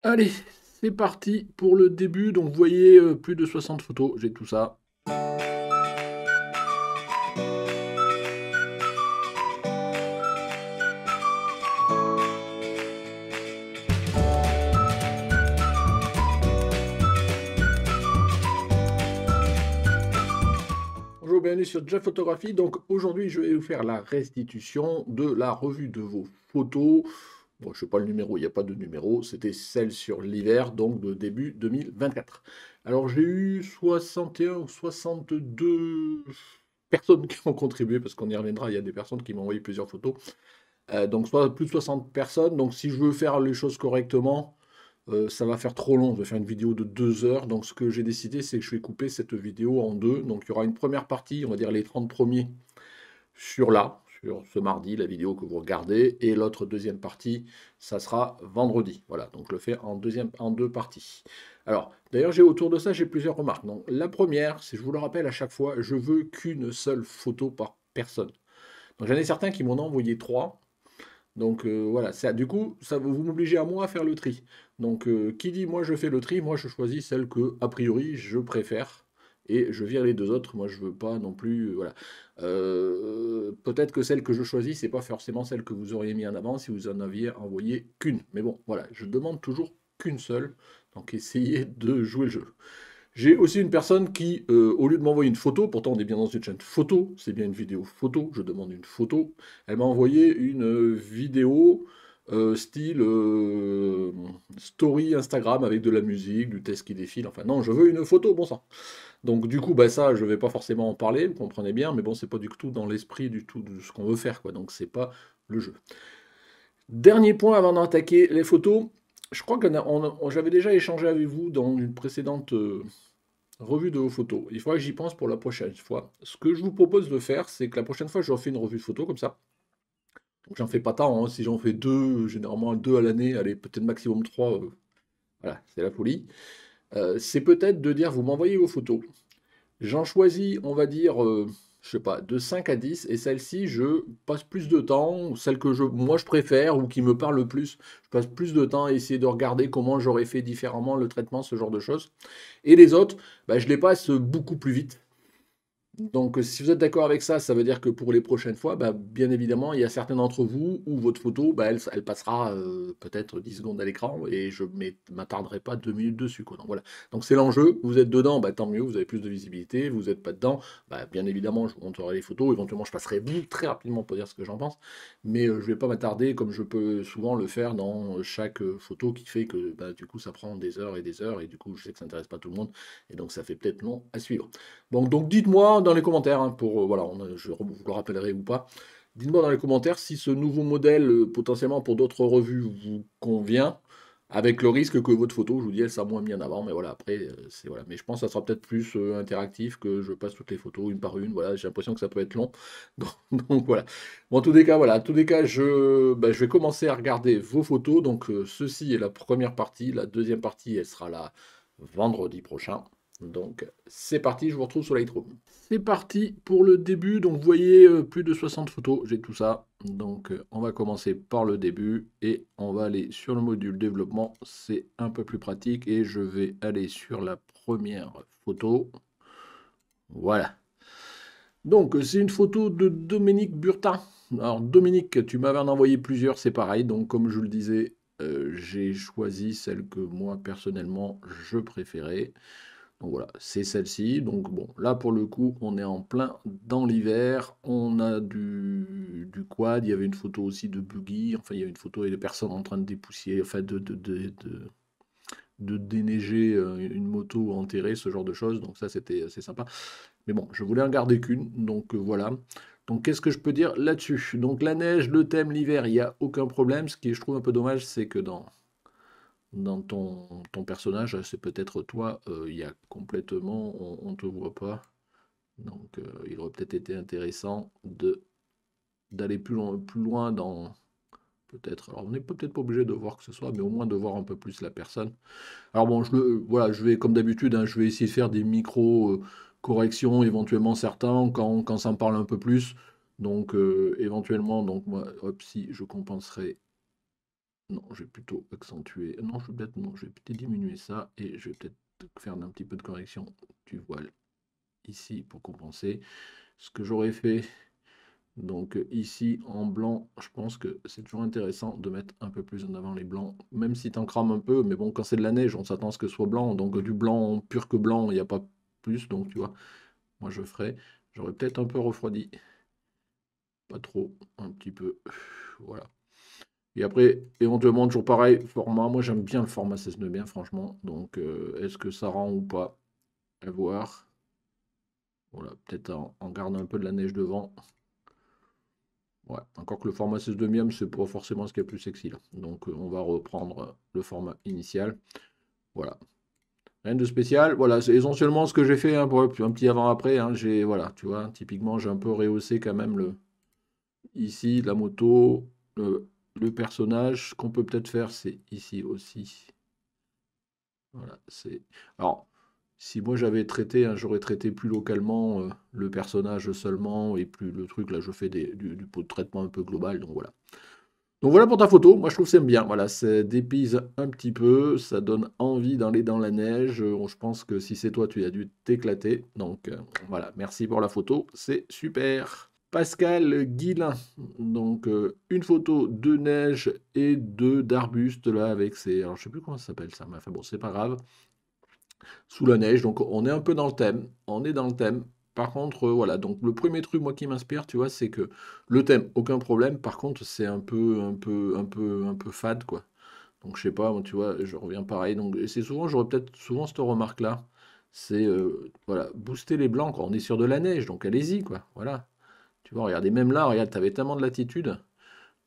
Allez, c'est parti pour le début. Donc, vous voyez, plus de 60 photos, j'ai tout ça. Bonjour, bienvenue sur Jeff Photographie. Donc, aujourd'hui, je vais vous faire la restitution de la revue de vos photos. Bon, je ne sais pas le numéro, il n'y a pas de numéro. C'était celle sur l'hiver, donc de début 2024. Alors, j'ai eu 61 ou 62 personnes qui ont contribué, parce qu'on y reviendra, il y a des personnes qui m'ont envoyé plusieurs photos. Donc, soit plus de 60 personnes. Donc, si je veux faire les choses correctement, ça va faire trop long. Je vais faire une vidéo de 2 heures. Donc, ce que j'ai décidé, c'est que je vais couper cette vidéo en deux. Donc, il y aura une première partie, on va dire les 30 premiers, sur ce mardi, la vidéo que vous regardez. Et l'autre deuxième partie, ça sera vendredi. Voilà, donc je le fais en deux parties. Alors, d'ailleurs, autour de ça, j'ai plusieurs remarques. Donc, la première, c'est, je vous le rappelle à chaque fois, je veux qu'une seule photo par personne. Donc, j'en ai certains qui m'en ont envoyé trois. Donc voilà, ça, du coup, ça, vous m'obligez à moi à faire le tri. Donc qui dit moi je fais le tri, moi je choisis celle que, a priori, je préfère. Et je vire les deux autres, moi je veux pas non plus. Voilà. Peut-être que celle que je choisis, c'est pas forcément celle que vous auriez mis en avant si vous en aviez envoyé qu'une. Mais bon, voilà, je demande toujours qu'une seule. Donc essayez de jouer le jeu. J'ai aussi une personne qui, au lieu de m'envoyer une photo, pourtant on est bien dans une chaîne photo, c'est bien une vidéo photo, je demande une photo, elle m'a envoyé une vidéo style story Instagram avec de la musique, du texte qui défile, enfin non, je veux une photo, bon sang. Donc du coup, bah ça, je vais pas forcément en parler, vous comprenez bien, mais bon, c'est pas du tout dans l'esprit du tout de ce qu'on veut faire, quoi, donc c'est pas le jeu. Dernier point avant d'attaquer les photos, je crois que j'avais déjà échangé avec vous dans une précédente revue de vos photos. Il faudra que j'y pense pour la prochaine fois. Ce que je vous propose de faire, c'est que la prochaine fois, je refais une revue de photos comme ça. Donc, j'en fais pas tant, hein. Si j'en fais deux, généralement deux à l'année, allez, peut-être maximum trois, voilà, c'est la folie. C'est peut-être de dire, vous m'envoyez vos photos. J'en choisis, on va dire, je sais pas, de 5 à 10, et celle-ci, je passe plus de temps, ou celle que moi je préfère, ou qui me parle le plus, je passe plus de temps à essayer de regarder comment j'aurais fait différemment le traitement, ce genre de choses. Et les autres, bah, je les passe beaucoup plus vite. Donc, si vous êtes d'accord avec ça, ça veut dire que pour les prochaines fois, bah, bien évidemment, il y a certains d'entre vous où votre photo, bah, elle passera peut-être 10 secondes à l'écran et je ne m'attarderai pas 2 minutes dessus, quoi. Donc voilà. Donc c'est l'enjeu. Vous êtes dedans, bah, tant mieux, vous avez plus de visibilité. Vous n'êtes pas dedans, bah, bien évidemment, je vous montrerai les photos. Éventuellement, je passerai très rapidement pour dire ce que j'en pense. Mais je ne vais pas m'attarder comme je peux souvent le faire dans chaque photo qui fait que bah, du coup, ça prend des heures et des heures. Et du coup, je sais que ça n'intéresse pas tout le monde. Et donc, ça fait peut-être long à suivre. Bon, donc dites-moi dans les commentaires, hein, pour, voilà, je vous le rappellerai ou pas, dites-moi dans les commentaires si ce nouveau modèle, potentiellement pour d'autres revues, vous convient, avec le risque que votre photo, je vous dis, elle soit moins mise en avant, mais voilà, après, c'est voilà. Mais je pense que ça sera peut-être plus interactif que je passe toutes les photos une par une, voilà, j'ai l'impression que ça peut être long. Donc, voilà. Bon, en tous les cas, voilà, en tous les cas, je vais commencer à regarder vos photos, donc ceci est la première partie, la deuxième partie, elle sera là vendredi prochain. Donc, c'est parti, je vous retrouve sur Lightroom. C'est parti pour le début. Donc, vous voyez, plus de 60 photos, j'ai tout ça. Donc, on va commencer par le début et on va aller sur le module développement. C'est un peu plus pratique et je vais aller sur la première photo. Voilà. Donc, c'est une photo de Dominique Burtin. Alors, Dominique, tu m'avais en envoyé plusieurs, c'est pareil. Donc, comme je le disais, j'ai choisi celle que moi, personnellement, je préférais. Donc voilà, c'est celle-ci. Donc bon, là pour le coup, on est en plein dans l'hiver. On a du quad. Il y avait une photo aussi de buggy. Enfin, il y a une photo et des personnes en train de dépoussiérer, enfin de déneiger une moto enterrée, ce genre de choses. Donc ça, c'était assez sympa. Mais bon, je voulais en garder qu'une. Donc voilà. Donc qu'est-ce que je peux dire là-dessus? Donc la neige, le thème, l'hiver, il n'y a aucun problème. Ce qui je trouve un peu dommage, c'est que dans ton personnage, c'est peut-être toi, il y a complètement, on ne te voit pas. Donc il aurait peut-être été intéressant d'aller plus loin dans peut-être. Alors on n'est peut-être pas obligé de voir que ce soit, mais au moins de voir un peu plus la personne. Alors bon, voilà, je vais comme d'habitude, hein, je vais essayer de faire des micro corrections, éventuellement certains quand ça me parle un peu plus. Donc éventuellement, donc moi, hop, si je compenserai Non, je vais plutôt accentuer. Non, je vais peut-être diminuer ça et je vais peut-être faire un petit peu de correction du voile ici pour compenser. Ce que j'aurais fait, donc ici en blanc, je pense que c'est toujours intéressant de mettre un peu plus en avant les blancs, même si tu en crames un peu, mais bon, quand c'est de la neige, on s'attend à ce que ce soit blanc, donc du blanc pur que blanc, il n'y a pas plus, donc tu vois, moi je ferais, j'aurais peut-être un peu refroidi, pas trop, un petit peu, voilà. Et après, éventuellement, toujours pareil, format, moi j'aime bien le format 16 9 bien, franchement, donc est-ce que ça rend ou pas, à voir, voilà, peut-être en gardant un peu de la neige devant. Ouais, encore que le format 16 deuxième, c'est pas forcément ce qui est plus sexy là. Donc on va reprendre le format initial. Voilà. Rien de spécial. Voilà, c'est essentiellement ce que j'ai fait hein, pour un petit avant-après. Hein. J'ai, voilà, tu vois, typiquement, j'ai un peu rehaussé quand même le ici, la moto, le personnage. Ce qu'on peut peut-être faire, c'est ici aussi. Voilà, c'est. Alors, si moi j'avais traité, hein, j'aurais traité plus localement le personnage seulement et plus le truc, là, je fais du pot de traitement un peu global. Donc voilà. Donc voilà pour ta photo, moi je trouve que c'est bien, voilà, ça dépayse un petit peu, ça donne envie d'aller dans la neige, je pense que si c'est toi, tu as dû t'éclater, donc voilà, merci pour la photo, c'est super. Pascal Guillain, donc une photo de neige et d'arbustes là avec ses, alors je sais plus comment ça s'appelle ça, mais enfin bon, c'est pas grave, sous la neige, donc on est un peu dans le thème, on est dans le thème. Par contre, voilà, donc le premier truc moi qui m'inspire, tu vois, c'est que le thème, aucun problème. Par contre, c'est un peu fade, quoi. Donc je sais pas, moi, tu vois, je reviens pareil. Donc et c'est souvent, j'aurais peut-être souvent cette remarque-là. C'est voilà, booster les blancs, quoi. On est sur de la neige, donc allez-y, quoi. Voilà. Tu vois, regardez, même là, regarde, t'avais tellement de latitude.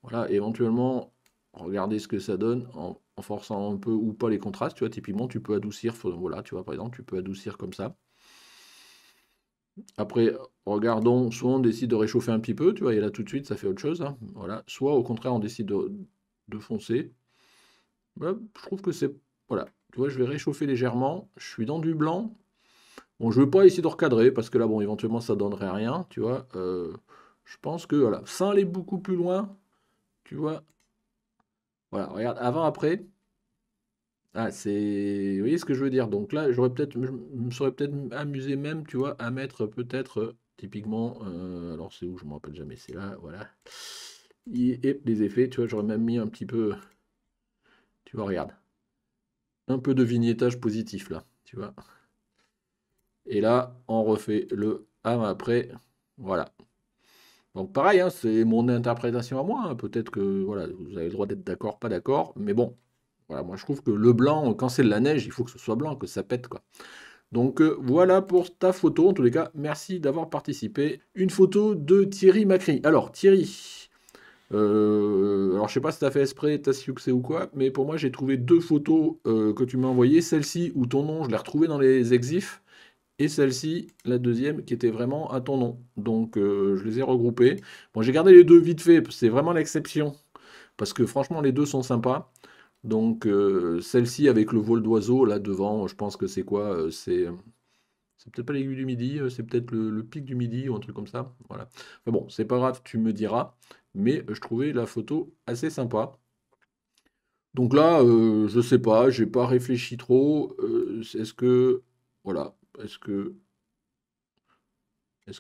Voilà, éventuellement, regardez ce que ça donne en forçant un peu ou pas les contrastes. Tu vois, typiquement, tu peux adoucir. Voilà, tu vois, par exemple, tu peux adoucir comme ça. Après, regardons, soit on décide de réchauffer un petit peu, tu vois, et là tout de suite, ça fait autre chose. Hein, voilà. Soit au contraire, on décide de foncer. Voilà, je trouve que c'est. Voilà, tu vois, je vais réchauffer légèrement. Je suis dans du blanc. Bon, je ne veux pas essayer de recadrer parce que là, bon, éventuellement, ça donnerait rien, tu vois. Je pense que, voilà, sans aller beaucoup plus loin, tu vois. Voilà, regarde, avant, après. Ah, c'est. Vous voyez ce que je veux dire? Donc là, je me serais peut-être amusé même, tu vois, à mettre peut-être typiquement. Alors c'est où? Je me rappelle jamais. C'est là, voilà. Et les effets, tu vois, j'aurais même mis un petit peu. Tu vois, regarde. Un peu de vignettage positif là, tu vois. Et là, on refait le avant après. Voilà. Donc pareil, hein, c'est mon interprétation à moi. Hein. Peut-être que voilà, vous avez le droit d'être d'accord, pas d'accord. Mais bon, voilà, moi je trouve que le blanc, quand c'est de la neige, il faut que ce soit blanc, que ça pète, quoi. Donc voilà pour ta photo. En tous les cas, merci d'avoir participé. Une photo de Thierry Macri. Alors Thierry, alors je sais pas si tu as fait exprès, tu as succès ou quoi, mais pour moi j'ai trouvé deux photos que tu m'as envoyées. Celle-ci où ton nom, je l'ai retrouvé dans les exifs. Et celle-ci, la deuxième, qui était vraiment à ton nom. Donc je les ai regroupées. Bon, j'ai gardé les deux vite fait, c'est vraiment l'exception. Parce que franchement, les deux sont sympas. Donc celle-ci avec le vol d'oiseau là devant, je pense que c'est quoi? C'est peut-être pas l'aiguille du midi, c'est peut-être le pic du midi ou un truc comme ça. Voilà. Mais bon, c'est pas grave, tu me diras. Mais je trouvais la photo assez sympa. Donc là, je sais pas, j'ai pas réfléchi trop. Est-ce que voilà, est-ce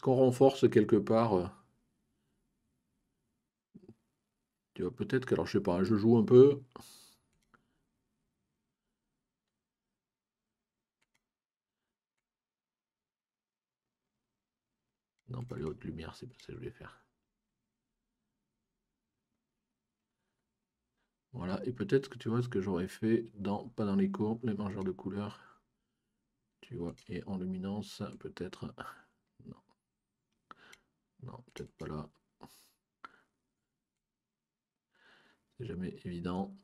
qu'on renforce quelque part tu vois, peut-être que alors je sais pas, hein, je joue un peu. Non, pas les hautes lumières, c'est pas ça que je voulais faire. Voilà, et peut-être que tu vois ce que j'aurais fait dans, pas dans les courbes, les mangeurs de couleurs, tu vois, et en luminance, peut-être, non, non, peut-être pas là, c'est jamais évident.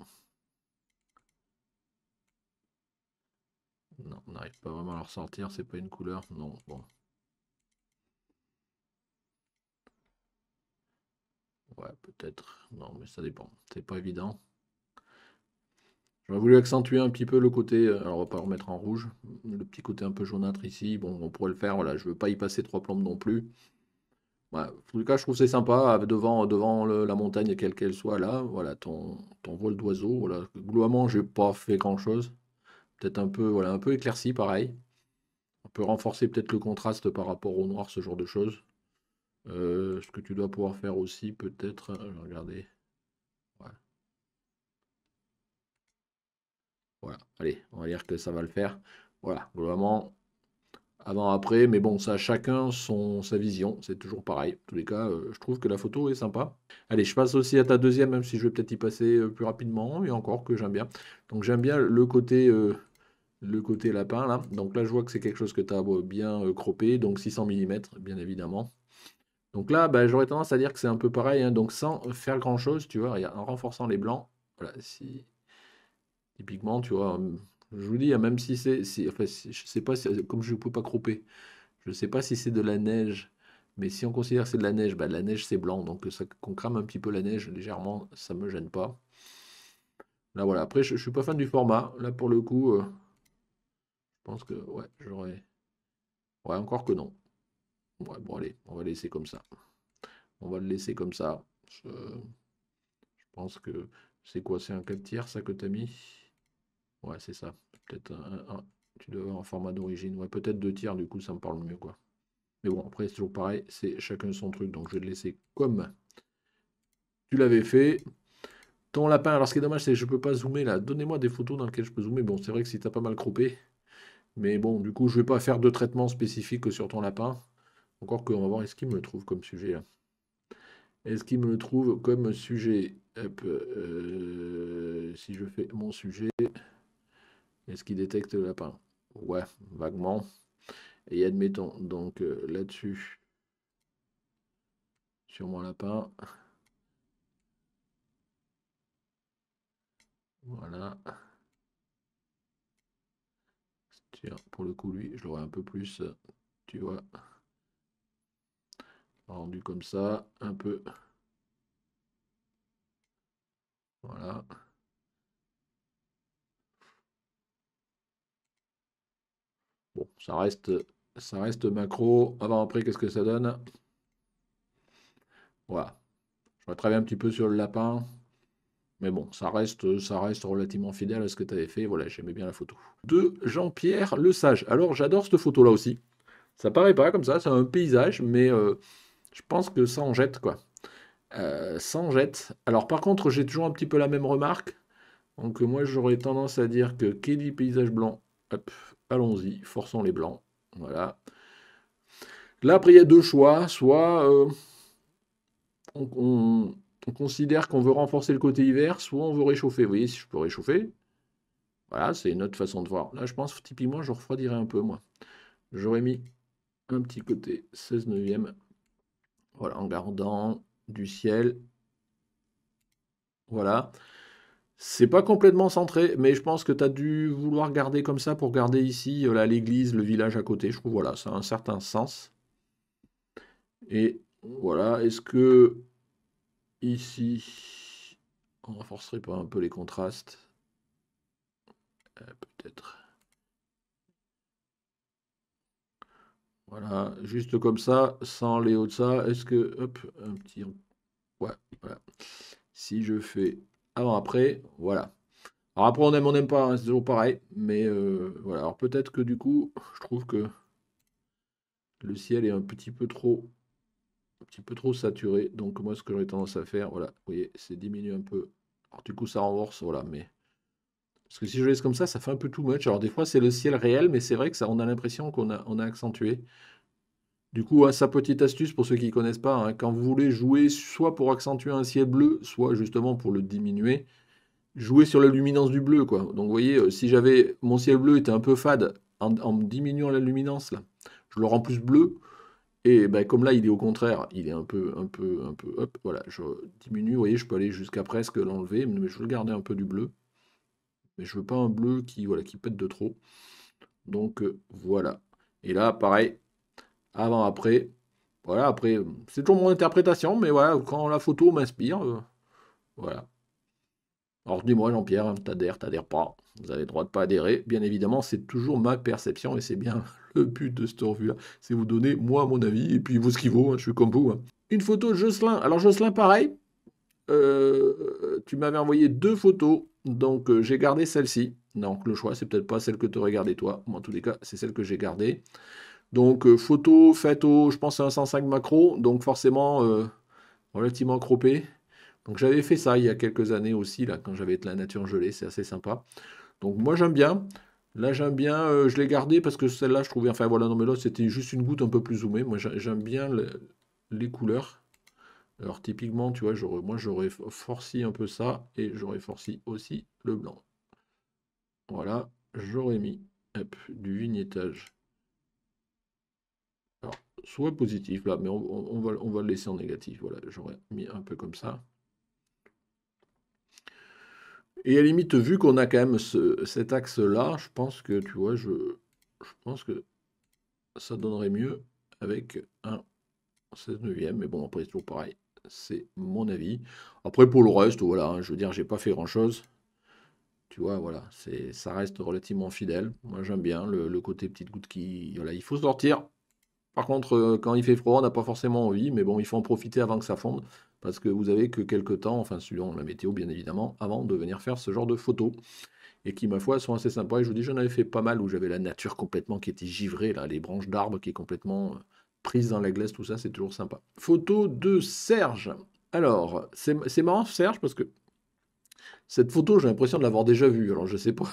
Non, on n'arrive pas vraiment à la ressortir, c'est pas une couleur, non, bon, ouais, peut-être, non, mais ça dépend, c'est pas évident. J'aurais voulu accentuer un petit peu le côté, alors on va pas remettre en rouge, le petit côté un peu jaunâtre ici, bon, on pourrait le faire, voilà, je veux pas y passer trois plombes non plus. Ouais, en tous les cas, je trouve que c'est sympa, devant la montagne, quelle qu'elle soit là, voilà, ton vol d'oiseau, voilà. Globalement, j'ai pas fait grand-chose. Peut-être un peu, voilà, un peu éclairci, pareil. On peut renforcer peut-être le contraste par rapport au noir, ce genre de choses. Ce que tu dois pouvoir faire aussi, peut-être, je vais regarder. Ouais, voilà, allez, on va dire que ça va le faire. Voilà, globalement, avant, après, mais bon, ça, chacun sa vision, c'est toujours pareil. En tous les cas, je trouve que la photo est sympa. Allez, je passe aussi à ta deuxième, même si je vais peut-être y passer plus rapidement, et encore que j'aime bien. Donc j'aime bien le côté lapin, là. Donc là, je vois que c'est quelque chose que tu as bien croppé, donc 600 millimètres, bien évidemment. Donc là, bah, j'aurais tendance à dire que c'est un peu pareil, hein, donc sans faire grand-chose, tu vois, regarde, en renforçant les blancs, voilà, si, typiquement, tu vois, je vous dis, hein, même si enfin, je sais pas, comme je ne peux pas cropper, je ne sais pas si c'est de la neige, mais si on considère que c'est de la neige, bah, la neige c'est blanc, donc ça, qu'on crame un petit peu la neige légèrement, ça me gêne pas. Là voilà, après je suis pas fan du format, là pour le coup, je pense que ouais, j'aurais. Ouais, encore que non. Ouais, bon allez, on va laisser comme ça. On va le laisser comme ça. Je pense que c'est quoi? C'est un 4 tiers ça que t'as mis? Ouais, c'est ça. Peut-être tu dois avoir un format d'origine. Ouais, peut-être 2 tiers, du coup ça me parle mieux quoi. Mais bon, après c'est toujours pareil, c'est chacun son truc, donc je vais le laisser comme tu l'avais fait. Ton lapin, alors ce qui est dommage, c'est que je peux pas zoomer là. Donnez-moi des photos dans lesquelles je peux zoomer. Bon, c'est vrai que si t'as pas mal croppé, mais bon, du coup, je vais pas faire de traitement spécifique sur ton lapin. Encore que, on va voir, est-ce qu'il me le trouve comme sujet là? Est-ce qu'il me le trouve comme sujet? Hop, si je fais mon sujet, est-ce qu'il détecte le lapin? Ouais, vaguement. Et admettons, donc là-dessus, sur mon lapin, voilà. Tiens, pour le coup, lui, je l'aurais un peu plus, tu vois, rendu comme ça, un peu. Voilà. Bon, ça reste macro. Avant, après, qu'est-ce que ça donne? Voilà. Je travailler un petit peu sur le lapin. Mais bon, ça reste relativement fidèle à ce que tu avais fait. Voilà, j'aimais bien la photo. De Jean-Pierre Le Sage. Alors, j'adore cette photo-là aussi. Ça paraît pas comme ça, c'est un paysage, mais je pense que ça en jette, quoi. Ça en jette. Alors, par contre, j'ai toujours un petit peu la même remarque. Donc, moi, j'aurais tendance à dire que qui dit paysage blanc, hop, allons-y, forçons les blancs. Voilà. Là, après, il y a deux choix. Soit on considère qu'on veut renforcer le côté hiver, soit on veut réchauffer. Vous voyez, si je peux réchauffer, voilà, c'est une autre façon de voir. Là, je pense, typiquement, je refroidirais un peu, moi. J'aurais mis un petit côté 16 neuvième, voilà, en gardant du ciel, voilà. C'est pas complètement centré, mais je pense que tu as dû vouloir garder comme ça pour garder ici là, l'église, le village à côté. Je trouve, voilà, ça a un certain sens. Et voilà, est-ce que ici, on renforcerait pas un peu les contrastes? Peut-être. Voilà, juste comme ça, sans les hauts de ça. Est-ce que, hop, un petit. Ouais, voilà. Si je fais avant-après, voilà. Alors après, on n'aime pas, hein, c'est toujours pareil. Mais voilà. Alors peut-être que du coup, je trouve que le ciel est un petit peu trop saturé. Donc moi, ce que j'aurais tendance à faire, voilà, vous voyez, c'est diminuer un peu. Alors du coup, ça renforce, voilà. Mais parce que si je laisse comme ça fait un peu too much. Alors des fois, c'est le ciel réel, mais c'est vrai que ça, on a l'impression qu'on a accentué. Du coup, sa petite astuce pour ceux qui ne connaissent pas, hein, quand vous voulez jouer soit pour accentuer un ciel bleu, soit justement pour le diminuer, jouez sur la luminance du bleu, quoi. Donc vous voyez, si j'avais mon ciel bleu était un peu fade, en diminuant la luminance là, je le rends plus bleu. Et ben, comme là, il est au contraire, il est un peu, hop, voilà, je diminue. Vous voyez, je peux aller jusqu'à presque l'enlever, mais je veux garder un peu du bleu. Mais je veux pas un bleu qui, voilà, qui pète de trop. Donc voilà. Et là, pareil, avant, après. Voilà, après, c'est toujours mon interprétation, mais voilà, quand la photo m'inspire, voilà. Alors dis-moi, Jean-Pierre, hein, t'adhères pas. Vous avez le droit de pas adhérer. Bien évidemment, c'est toujours ma perception et c'est bien Le but de cette revue-là, c'est vous donner, moi, mon avis, et puis il vaut ce qu'il vaut, hein, je suis comme vous, hein. Une photo de Jocelyn. Alors Jocelyn, pareil, tu m'avais envoyé deux photos, donc j'ai gardé celle-ci. Donc le choix, c'est peut-être pas celle que tu aurais gardée toi. Moi, en tous les cas, c'est celle que j'ai gardée. Donc photo faite au, je pense, à un 105 macro, donc forcément relativement croppée. Donc j'avais fait ça il y a quelques années aussi, là, quand j'avais de la nature gelée, c'est assez sympa. Donc moi j'aime bien. Là j'aime bien, je l'ai gardée parce que celle-là je trouvais, enfin voilà, non mais là c'était juste une goutte un peu plus zoomée. Moi j'aime bien les couleurs. Alors typiquement, tu vois, moi j'aurais forci un peu ça et j'aurais forci aussi le blanc. Voilà, j'aurais mis hop, du vignettage. Alors, soit positif là, mais on va le laisser en négatif. Voilà, j'aurais mis un peu comme ça. Et à la limite, vu qu'on a quand même cet axe-là, je pense que, tu vois, je pense que ça donnerait mieux avec un 16 neuvième. Mais bon, après, c'est toujours pareil. C'est mon avis. Après, pour le reste, voilà, hein, je veux dire, j'ai pas fait grand-chose. Tu vois, voilà, ça reste relativement fidèle. Moi, j'aime bien le côté petite goutte qui. Voilà, il faut sortir. Par contre, quand il fait froid, on n'a pas forcément envie, mais bon, il faut en profiter avant que ça fonde, parce que vous avez que quelques temps, enfin, suivant la météo, bien évidemment, avant de venir faire ce genre de photos, et qui, ma foi, sont assez sympas. Et je vous dis, j'en avais fait pas mal où j'avais la nature complètement qui était givrée, là, les branches d'arbres qui est complètement prises dans la glace, tout ça, c'est toujours sympa. Photo de Serge. Alors, c'est marrant, Serge, parce que cette photo, j'ai l'impression de l'avoir déjà vue. Alors, je sais pas.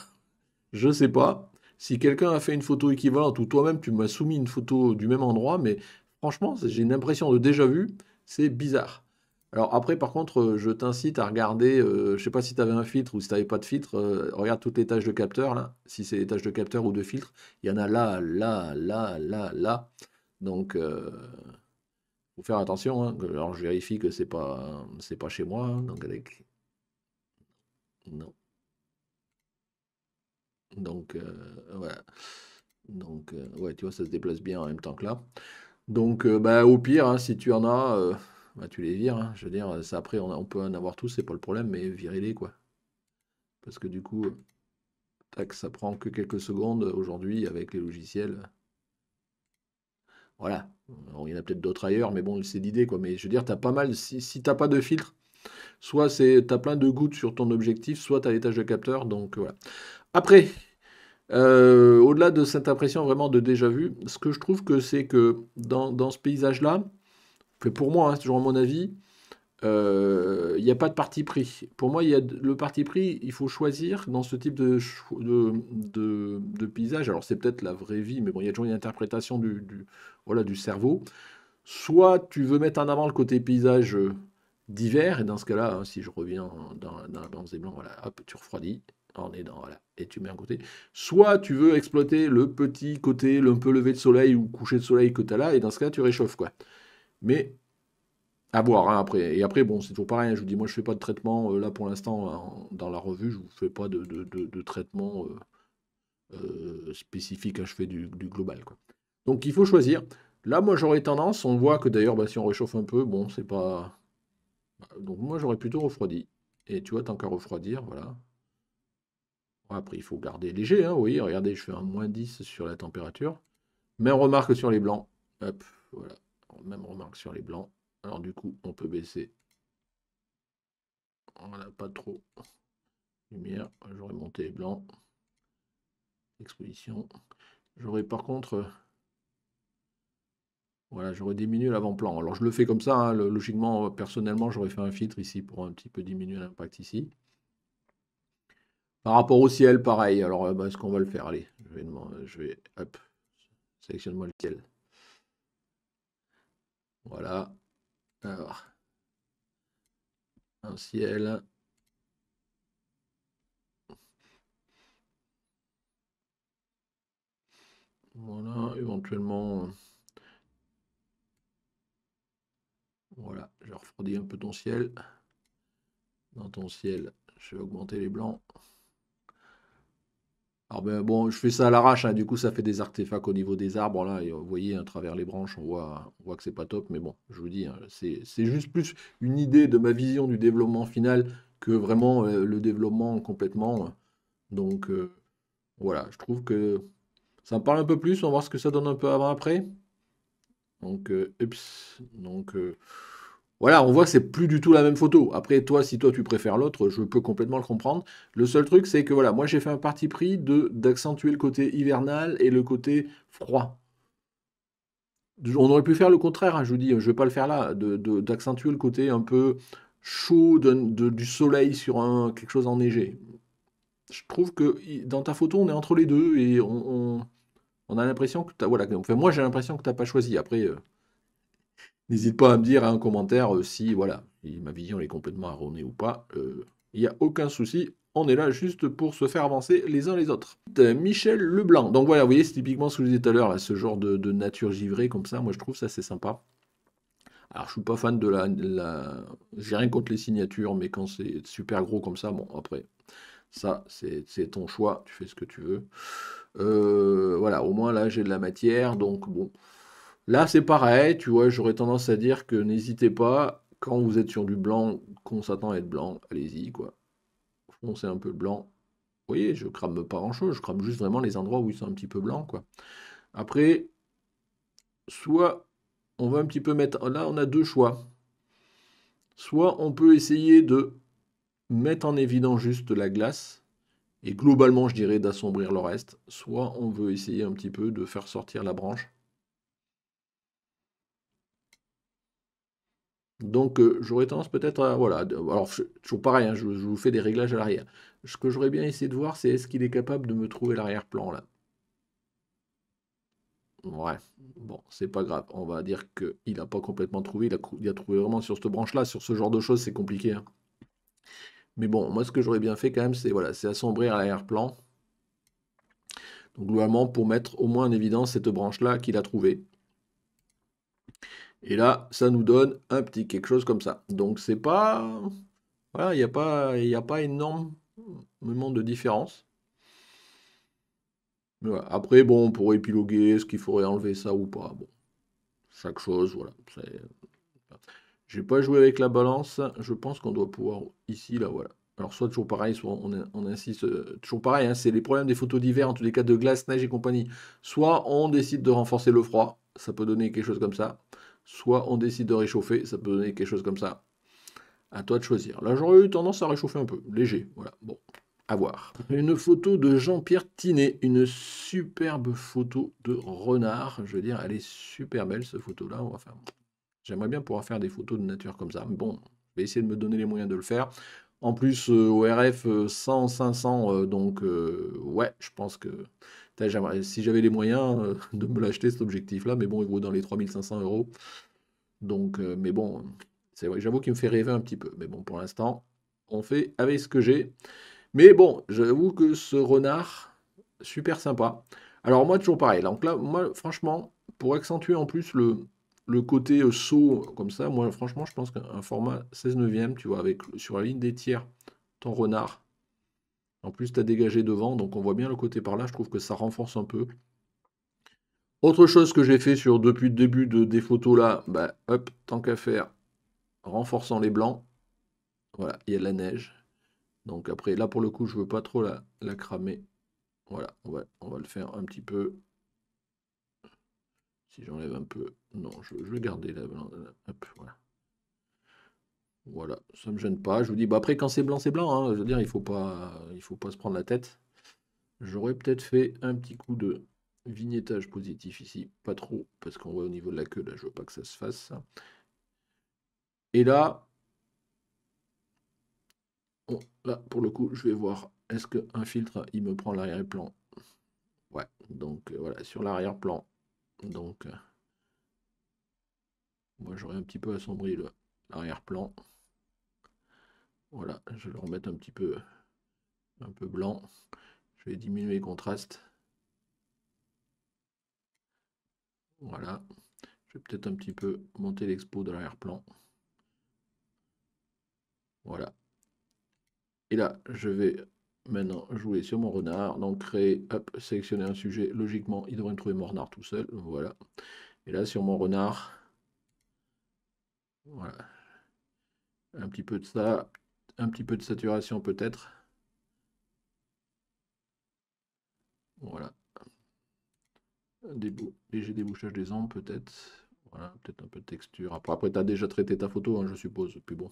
Je sais pas si quelqu'un a fait une photo équivalente ou toi-même tu m'as soumis une photo du même endroit, mais franchement, j'ai une impression de déjà vu, c'est bizarre. Alors après, par contre, je t'incite à regarder, je sais pas si tu avais un filtre ou si tu n'avais pas de filtre, regarde toutes les tâches de capteur là, si c'est les tâches de capteur ou de filtre, il y en a là, là, là, là, là. Donc, faut faire attention, hein. Alors je vérifie que c'est pas chez moi, hein, donc avec, non. Donc, voilà. Donc, ouais, tu vois, ça se déplace bien en même temps que là. Donc, bah, au pire, hein, si tu en as, bah, tu les vires, hein. Je veux dire, ça après, on peut en avoir tous, c'est pas le problème, mais virez-les, quoi. Parce que du coup, tac, ça prend que quelques secondes aujourd'hui avec les logiciels. Voilà. Alors, il y en a peut-être d'autres ailleurs, mais bon, c'est l'idée, quoi. Mais je veux dire, t'as pas mal, si t'as pas de filtre, soit t'as plein de gouttes sur ton objectif, soit t'as les tâches de capteur, donc voilà. Après, au-delà de cette impression vraiment de déjà vu, ce que je trouve que c'est que dans ce paysage-là, fait pour moi, hein, c'est toujours mon avis, il n'y a pas de parti pris. Pour moi, le parti pris, il faut choisir dans ce type de paysage. Alors, c'est peut-être la vraie vie, mais bon, il y a toujours une interprétation voilà, du cerveau. Soit tu veux mettre en avant le côté paysage d'hiver, et dans ce cas-là, hein, si je reviens dans la blanc et blanc, voilà, hop, tu refroidis, on est dans, voilà, et tu mets un côté. Soit tu veux exploiter le petit côté, un peu lever de soleil ou coucher de soleil que tu as là, et dans ce cas, tu réchauffes, quoi. Mais à voir, hein, après. Et après, bon, c'est toujours pareil, hein, je vous dis, moi, je fais pas de traitement, là, pour l'instant, dans la revue, je vous fais pas de traitement spécifique, hein, je fais du global, quoi. Donc, il faut choisir. Là, moi, j'aurais tendance, on voit que d'ailleurs, bah, si on réchauffe un peu, bon, c'est pas. Donc, moi, j'aurais plutôt refroidi. Et tu vois, tant qu'à refroidir, voilà. Bon, après, il faut garder léger, hein, oui, regardez, je fais un -10 sur la température. Même remarque sur les blancs. Hop, voilà. Même remarque sur les blancs. Alors, du coup, on peut baisser. Voilà, pas trop lumière. J'aurais monté les blancs. Exposition. J'aurais par contre, voilà, j'aurais diminué l'avant-plan. Alors je le fais comme ça, hein, logiquement, personnellement, j'aurais fait un filtre ici pour un petit peu diminuer l'impact ici. Par rapport au ciel, pareil. Alors, bah, est-ce qu'on va le faire? Allez, hop, sélectionne-moi le ciel. Voilà. Alors, un ciel. Voilà, éventuellement, voilà, je refroidis un peu ton ciel. Dans ton ciel, je vais augmenter les blancs. Alors ben, bon, je fais ça à l'arrache, hein, du coup ça fait des artefacts au niveau des arbres là, et vous voyez à travers les branches, on voit que c'est pas top, mais bon, je vous dis, hein, c'est juste plus une idée de ma vision du développement final que vraiment le développement complètement. Donc voilà, je trouve que Ça me parle un peu plus, on va voir ce que ça donne un peu avant-après. Donc, voilà, on voit que c'est plus du tout la même photo. Après, toi, si toi tu préfères l'autre, je peux complètement le comprendre. Le seul truc, c'est que voilà, moi j'ai fait un parti pris d'accentuer le côté hivernal et le côté froid. On aurait pu faire le contraire, hein, je vous dis, je vais pas le faire là, d'accentuer le côté un peu chaud du soleil sur quelque chose enneigé. Je trouve que dans ta photo, on est entre les deux et on a l'impression que voilà, enfin, moi j'ai l'impression que t'as pas choisi. Après, n'hésite pas à me dire en commentaire si voilà, si ma vision est complètement erronée ou pas. Il n'y a aucun souci. On est là juste pour se faire avancer les uns les autres. Michel Leblanc. Donc voilà, vous voyez, c'est typiquement ce que je disais tout à l'heure, là, ce genre de nature givrée comme ça. Moi, je trouve ça c'est sympa. Alors, je suis pas fan j'ai rien contre les signatures, mais quand c'est super gros comme ça, bon, après, ça, c'est ton choix. Tu fais ce que tu veux. Voilà, au moins là, j'ai de la matière. Donc, bon, là, c'est pareil, tu vois, j'aurais tendance à dire que n'hésitez pas, quand vous êtes sur du blanc, qu'on s'attend à être blanc, allez-y, quoi. Foncez un peu le blanc. Vous voyez, je crame pas grand-chose, je crame juste vraiment les endroits où ils sont un petit peu blancs, quoi. Après, soit on va un petit peu mettre... Là, on a deux choix. Soit on peut essayer de mettre en évidence juste la glace, et globalement, je dirais d'assombrir le reste. Soit on veut essayer un petit peu de faire sortir la branche. Donc, j'aurais tendance peut-être à, voilà, alors toujours pareil, hein, je vous fais des réglages à l'arrière. Ce que j'aurais bien essayé de voir, c'est est-ce qu'il est capable de me trouver l'arrière-plan là. Ouais, bon, c'est pas grave. On va dire qu'il n'a pas complètement trouvé. Il a trouvé vraiment sur cette branche-là, sur ce genre de choses, c'est compliqué, hein. Mais bon, moi, ce que j'aurais bien fait quand même, c'est voilà, c'est assombrir l'arrière-plan. Donc, globalement, pour mettre au moins en évidence cette branche-là qu'il a trouvée. Et là, ça nous donne un petit quelque chose comme ça. Donc, c'est pas. Voilà, il y a pas énormément de différence. Mais voilà. Après, bon, on pourrait épiloguer, est-ce qu'il faudrait enlever ça ou pas. Bon, chaque chose, voilà. J'ai pas joué avec la balance. Je pense qu'on doit pouvoir ici, là, voilà. Alors, soit toujours pareil, soit on insiste. Toujours pareil, hein, c'est les problèmes des photos d'hiver, en tous les cas de glace, neige et compagnie. Soit on décide de renforcer le froid, ça peut donner quelque chose comme ça. Soit on décide de réchauffer, ça peut donner quelque chose comme ça. À toi de choisir. Là, j'aurais eu tendance à réchauffer un peu, léger. Voilà, bon, à voir. Une photo de Jean-Pierre Tinet, une superbe photo de renard. Je veux dire, elle est super belle cette photo-là. J'aimerais bien pouvoir faire des photos de nature comme ça. Mais bon, je vais essayer de me donner les moyens de le faire. En plus, au RF 100, 500, donc ouais, je pense que si j'avais les moyens de me l'acheter cet objectif-là, mais bon, il vaut dans les 3 500 euros. Donc, mais bon, c'est vrai, j'avoue qu'il me fait rêver un petit peu. Mais bon, pour l'instant, on fait avec ce que j'ai. Mais bon, j'avoue que ce renard, super sympa. Alors moi, toujours pareil. Donc là, moi, franchement, pour accentuer en plus le côté saut comme ça, moi, franchement, je pense qu'un format 16 neuvième, tu vois, sur la ligne des tiers, ton renard. En plus, tu as dégagé devant, donc on voit bien le côté par là. Je trouve que ça renforce un peu. Autre chose que j'ai fait depuis le début des photos là, bah, hop, tant qu'à faire, renforçant les blancs. Voilà, il y a de la neige. Donc après, là pour le coup, je veux pas trop la cramer. Voilà, on va le faire un petit peu. Si j'enlève un peu. Non, je vais garder la blanc. Hop, voilà. Voilà, ça me gêne pas. Je vous dis, bah après, quand c'est blanc, c'est blanc, hein. Je veux dire, il faut pas se prendre la tête. J'aurais peut-être fait un petit coup de vignettage positif ici. Pas trop, parce qu'on voit au niveau de la queue, là, je veux pas que ça se fasse, ça. Et là, là, pour le coup, je vais voir. Est-ce qu'un filtre, il me prend l'arrière-plan? Ouais, donc voilà, sur l'arrière-plan. Donc, moi, j'aurais un petit peu assombri l'arrière-plan. Voilà, je vais le remettre un peu blanc. Je vais diminuer le contraste. Voilà. Je vais peut-être un petit peu monter l'expo de l'arrière-plan. Voilà. Et là, je vais maintenant jouer sur mon renard. Donc créer, hop, sélectionner un sujet. Logiquement, il devrait me trouver mon renard tout seul. Voilà. Et là, sur mon renard, voilà. Un petit peu de ça. Un petit peu de saturation peut-être. Voilà. Léger débouchage des angles, peut-être. Voilà, peut-être un peu de texture. Après tu as déjà traité ta photo, hein, je suppose. Puis bon,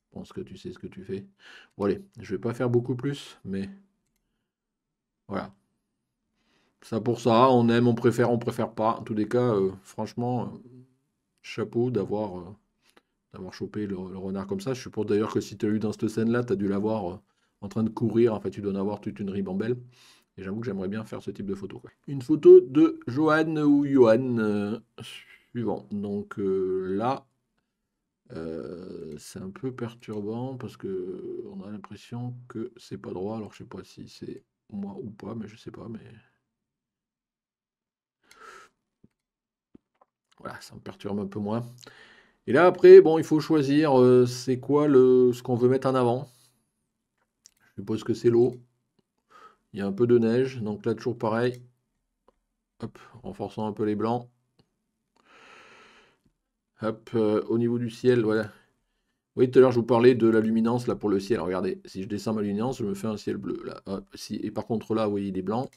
je pense que tu sais ce que tu fais. Bon, allez, je vais pas faire beaucoup plus, mais voilà. Ça pour ça, on aime, on préfère pas. En tous les cas, franchement, chapeau d'avoir chopé le renard comme ça. Je suppose d'ailleurs que si tu as eu dans cette scène-là, tu as dû l'avoir en train de courir. En fait, tu dois en avoir toute une ribambelle. Et j'avoue que j'aimerais bien faire ce type de photo, quoi. Une photo de Johan ou Johan suivant. Donc là, c'est un peu perturbant parce que on a l'impression que c'est pas droit. Alors je sais pas si c'est moi ou pas, mais je sais pas. Mais voilà, ça me perturbe un peu moins. Et là après, bon, il faut choisir c'est quoi ce qu'on veut mettre en avant. Je suppose que c'est l'eau. Il y a un peu de neige, donc là toujours pareil. Hop, renforçant un peu les blancs. Hop, au niveau du ciel, voilà. Oui, tout à l'heure, je vous parlais de la luminance là pour le ciel. Regardez, si je descends ma luminance, je me fais un ciel bleu. Là. Hop, et par contre, là, vous voyez, il est blanc.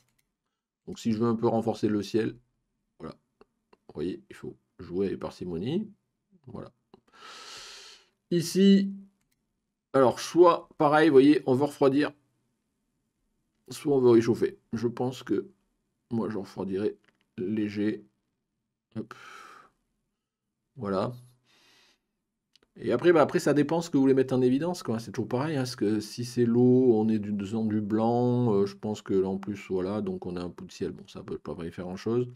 Donc, si je veux un peu renforcer le ciel, voilà. Vous voyez, il faut jouer avec parcimonie. Voilà. Ici, alors, soit pareil, vous voyez, on veut refroidir, soit on veut réchauffer. Je pense que moi, je refroidirai léger. Hop, voilà. Et après, bah, après, ça dépend ce que vous voulez mettre en évidence, quoi. C'est toujours pareil, hein, parce que si c'est l'eau, on est dans du blanc. Je pense que là, en plus, voilà, donc on a un peu de ciel. Bon, ça peut pas vraiment faire grand-chose.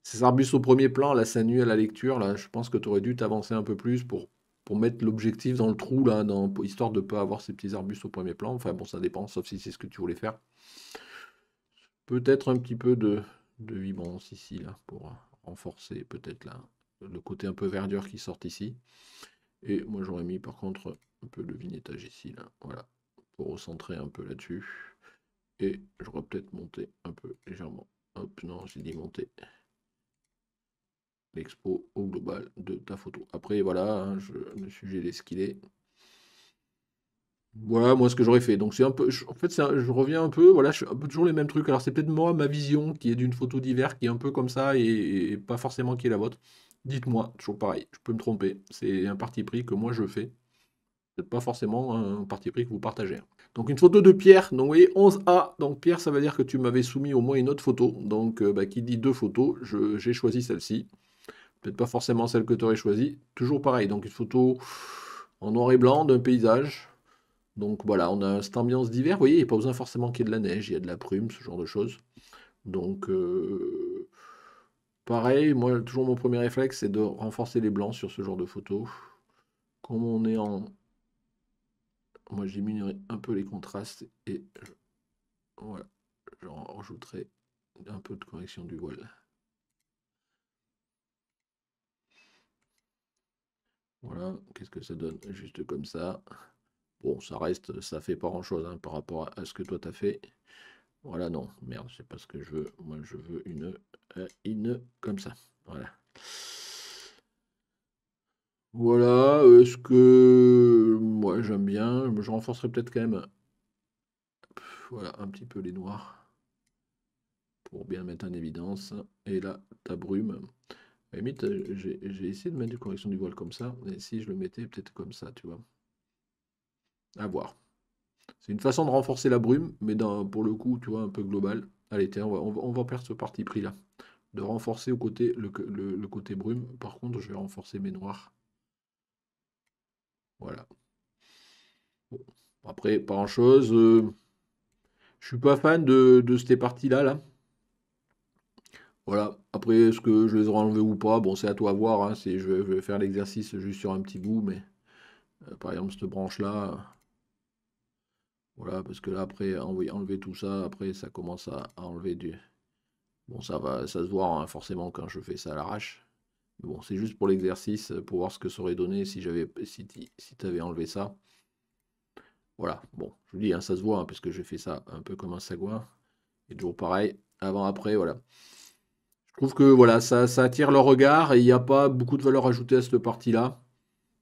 Ces arbustes au premier plan, là, ça nuit à la lecture. Là, je pense que tu aurais dû t'avancer un peu plus pour mettre l'objectif dans le trou, là, histoire de ne pas avoir ces petits arbustes au premier plan. Enfin, bon, ça dépend, sauf si c'est ce que tu voulais faire. Peut-être un petit peu de vibrance ici, là, pour renforcer peut-être là, le côté un peu verdure qui sort ici. Et moi j'aurais mis par contre un peu de vignettage ici, là, voilà, pour recentrer un peu là-dessus. Et j'aurais peut-être monté un peu légèrement. Hop, non, j'ai dit monter l'expo au global de ta photo. Après, voilà, hein, le sujet est ce qu'il est. Voilà, moi ce que j'aurais fait. Donc c'est un peu, en fait, je reviens un peu, voilà, je fais un peu toujours les mêmes trucs. Alors c'est peut-être moi, ma vision, qui est d'une photo d'hiver, qui est un peu comme ça, et pas forcément qui est la vôtre. Dites-moi, toujours pareil, je peux me tromper. C'est un parti pris que moi je fais. C'est pas forcément un parti pris que vous partagez. Donc une photo de Pierre, donc vous voyez 11A, donc Pierre ça veut dire que tu m'avais soumis au moins une autre photo, donc bah, qui dit deux photos, j'ai choisi celle-ci, peut-être pas forcément celle que tu aurais choisie, toujours pareil, donc une photo en noir et blanc d'un paysage, donc voilà, on a cette ambiance d'hiver, vous voyez, il n'y a pas besoin forcément qu'il y ait de la neige, il y a de la brume, ce genre de choses, donc pareil, moi toujours mon premier réflexe c'est de renforcer les blancs sur ce genre de photo, comme on est en... Moi j'ai diminué un peu les contrastes et voilà, j'en rajouterai un peu de correction du voile. Voilà, qu'est-ce que ça donne? Juste comme ça. Bon, ça reste, ça fait pas grand-chose hein, par rapport à ce que toi t'as fait. Voilà, non, merde, c'est pas ce que je veux. Moi, je veux une comme ça. Voilà. Voilà, ce que moi j'aime bien, je renforcerai peut-être quand même, voilà, un petit peu les noirs pour bien mettre en évidence. Et là, ta brume. À la limite, j'ai essayé de mettre une correction du voile comme ça, et si je le mettais peut-être comme ça, tu vois. À voir. C'est une façon de renforcer la brume, mais pour le coup, tu vois, un peu global. Allez, tiens, on va perdre ce parti pris là. De renforcer au côté, le côté brume. Par contre, je vais renforcer mes noirs. Voilà. Bon. Après, pas grand-chose. Je suis pas fan de ces parties-là, là. Voilà. Après, est-ce que je les aurai enlevés ou pas? Bon, c'est à toi à voir, hein. Je vais faire l'exercice juste sur un petit bout, mais par exemple, cette branche-là. Voilà, parce que là, après, enlever tout ça, après, ça commence à enlever du. Bon, ça se voit hein, forcément quand je fais ça à l'arrache. Mais bon, c'est juste pour l'exercice, pour voir ce que ça aurait donné si t'avais enlevé ça. Voilà, bon, je vous dis, hein, ça se voit, hein, parce que j'ai fait ça un peu comme un sagouin. Et toujours pareil, avant, après, voilà. Je trouve que voilà, ça attire le regard et il n'y a pas beaucoup de valeur ajoutée à cette partie-là.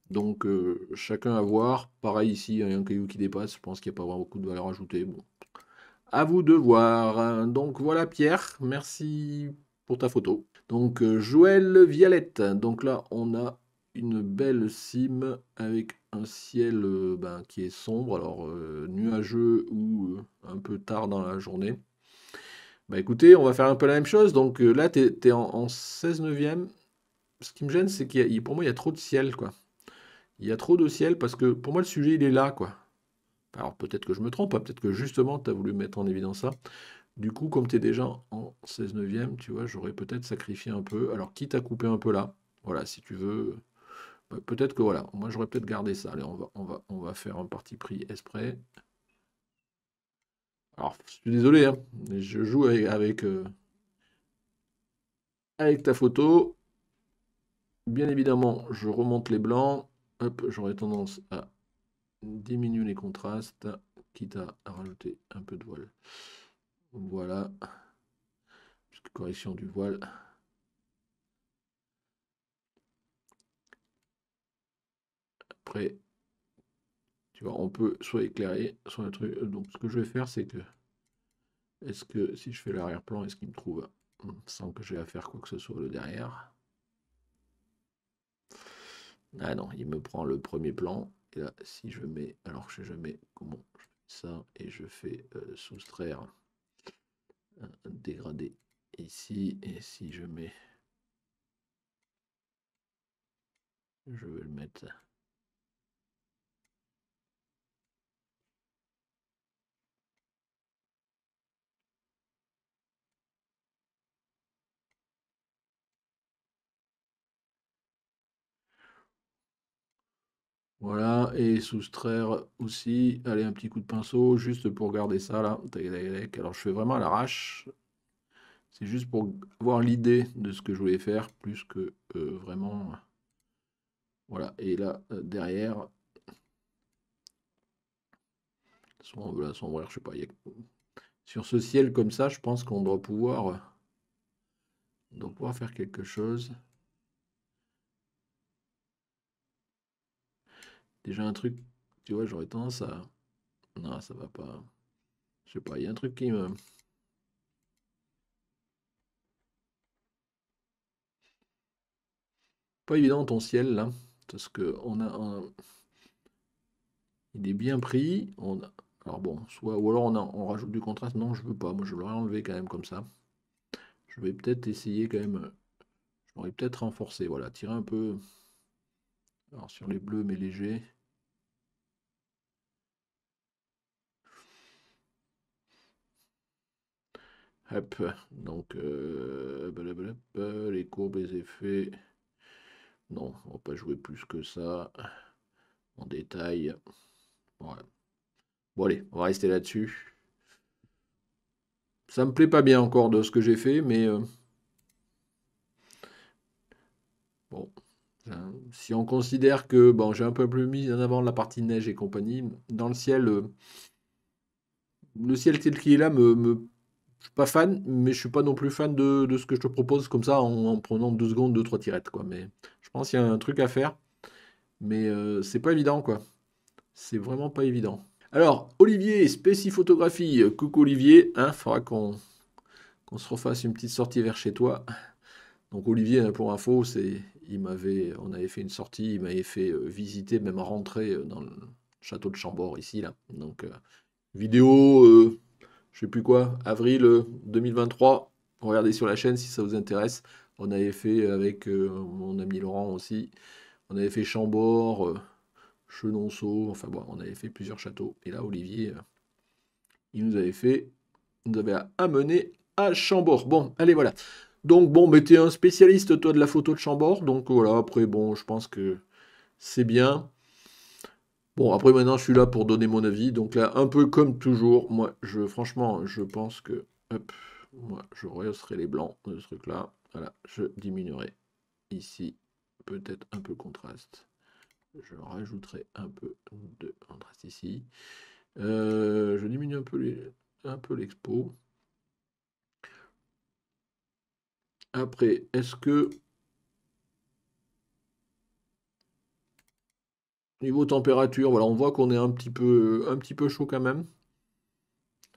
Donc, chacun à voir. Pareil ici, il y a un caillou qui dépasse. Je pense qu'il n'y a pas vraiment beaucoup de valeur ajoutée. Bon, à vous de voir. Donc voilà Pierre, merci pour ta photo. Donc Joël Vialette. Donc là, on a une belle cime avec un ciel ben, qui est sombre, alors nuageux ou un peu tard dans la journée. Bah écoutez, on va faire un peu la même chose. Donc là, t'es en 16 neuvième. Ce qui me gêne, c'est pour moi, il y a trop de ciel, quoi. Il y a trop de ciel parce que pour moi, le sujet, il est là, quoi. Alors peut-être que je me trompe, hein, peut-être que justement, tu as voulu mettre en évidence ça. Du coup, comme tu es déjà en 16 neuvième, tu vois, j'aurais peut-être sacrifié un peu. Alors, quitte à couper un peu là, voilà, si tu veux, bah, peut-être que voilà, moi j'aurais peut-être gardé ça. Allez, on va faire un parti pris exprès. Alors, je suis désolé, hein, mais je joue avec ta photo. Bien évidemment, je remonte les blancs. Hop, j'aurais tendance à diminuer les contrastes, quitte à rajouter un peu de voile. Voilà, petite correction du voile. Après, tu vois, on peut soit éclairer, soit un truc. Donc, ce que je vais faire, c'est que, est-ce que si je fais l'arrière-plan, est-ce qu'il me trouve sans que j'ai à faire quoi que ce soit le derrière? Ah non, il me prend le premier plan. Et là, si je mets, alors je sais jamais comment je fais ça, et je fais soustraire un dégradé ici, et si je mets, je vais le mettre. Voilà, et soustraire aussi, allez, un petit coup de pinceau, juste pour garder ça là. Tac, tac, tac. Alors je fais vraiment à l'arrache. C'est juste pour avoir l'idée de ce que je voulais faire, plus que vraiment. Voilà, et là, derrière, soit on veut l'assombrir, je sais pas. Sur ce ciel comme ça, je pense qu'on doit pouvoir faire quelque chose. Déjà un truc, tu vois, j'aurais tendance à. Non, ça va pas. Je sais pas, il y a un truc qui me. Pas évident ton ciel là, parce que on a un. Il est bien pris. Alors bon, soit ou alors on rajoute du contraste. Non, je veux pas. Moi, je l'aurais enlevé quand même comme ça. Je vais peut-être essayer quand même. Je l'aurais peut-être renforcé. Voilà, tirer un peu. Alors sur les bleus, mais légers. Hop. Donc, blablabla, les courbes, les effets. Non, on va pas jouer plus que ça. En détail. Voilà. Bon, allez, on va rester là-dessus. Ça me plaît pas bien encore de ce que j'ai fait, mais bon. Si on considère que bon, j'ai un peu plus mis en avant la partie neige et compagnie, dans le ciel tel qu'il est là, je suis pas fan, mais je suis pas non plus fan de ce que je te propose comme ça en prenant 2 secondes, 2, 3 tirettes, quoi. Mais je pense qu'il y a un truc à faire, mais c'est pas évident, quoi. C'est vraiment pas évident. Alors, Olivier, Spéciphotographie, coucou Olivier, hein, faudra qu'on se refasse une petite sortie vers chez toi. Donc Olivier, hein, pour info, on avait fait une sortie, il m'avait fait visiter, même rentrer dans le château de Chambord ici, là. Donc vidéo, je sais plus quoi, avril 2023. Regardez sur la chaîne si ça vous intéresse. On avait fait avec mon ami Laurent aussi. On avait fait Chambord, Chenonceau, enfin bon, on avait fait plusieurs châteaux. Et là, Olivier, il nous avait amené à Chambord. Bon, allez, voilà. Donc, bon, mais t'es un spécialiste, toi, de la photo de Chambord. Donc, voilà, après, bon, je pense que c'est bien. Bon, après, maintenant, je suis là pour donner mon avis. Donc, là, un peu comme toujours, moi, franchement, je pense que, hop, moi, je rehausserai les blancs de ce truc-là. Voilà, je diminuerai ici, peut-être un peu contraste. Je rajouterai un peu de contraste ici. Je diminue un peu l'expo. Après, est-ce que niveau température, voilà, on voit qu'on est un petit peu chaud quand même.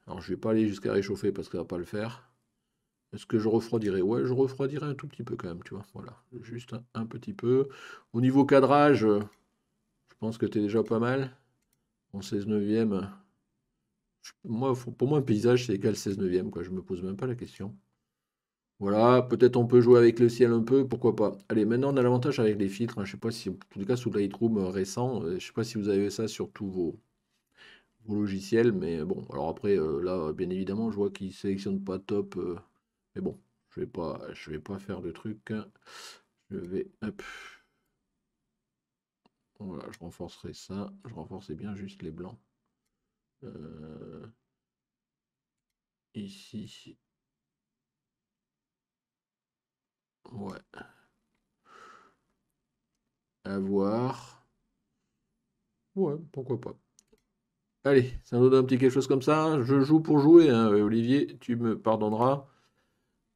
Alors je vais pas aller jusqu'à réchauffer parce que ça va pas le faire. Est-ce que je refroidirais? Ouais, je refroidirais un tout petit peu quand même, tu vois. Voilà, juste un petit peu. Au niveau cadrage, je pense que tu es déjà pas mal. En 16 neuvième. Moi, pour moi, un paysage, c'est égal 16 neuvième, quoi. Je me pose même pas la question. Voilà, peut-être on peut jouer avec le ciel un peu, pourquoi pas. Allez, maintenant on a l'avantage avec les filtres, hein. Je sais pas si, en tout cas sous Lightroom récent, je sais pas si vous avez ça sur tous vos logiciels, mais bon, alors après, là, bien évidemment, je vois qu'ils sélectionnent pas top, mais bon, je vais pas faire de trucs. Je vais, hop, voilà, je renforcerai ça, je renforcerai bien juste les blancs. Euh, ici, ouais, à voir. Ouais, pourquoi pas. Allez, ça nous donne un petit quelque chose comme ça. Je joue pour jouer, hein, Olivier, tu me pardonneras.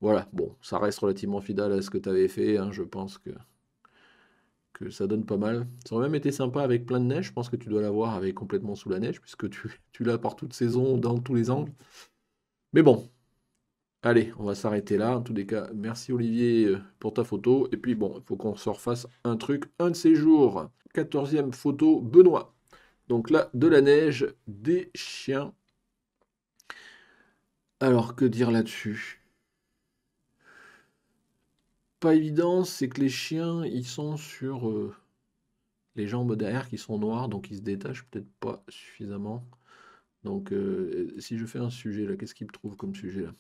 Voilà, bon, ça reste relativement fidèle à ce que tu avais fait, hein, je pense que ça donne pas mal. Ça aurait même été sympa avec plein de neige, je pense que tu dois l'avoir avec complètement sous la neige, puisque tu l'as par toute saison, dans tous les angles. Mais bon, allez, on va s'arrêter là. En tous les cas, merci Olivier pour ta photo. Et puis bon, il faut qu'on se refasse un truc un de ces jours. 14e photo, Benoît. Donc là, de la neige, des chiens. Alors, que dire là-dessus? Pas évident, c'est que les chiens, ils sont sur les jambes derrière qui sont noires, donc ils se détachent peut-être pas suffisamment. Donc, si je fais un sujet là, qu'est-ce qu'il me trouve comme sujet là?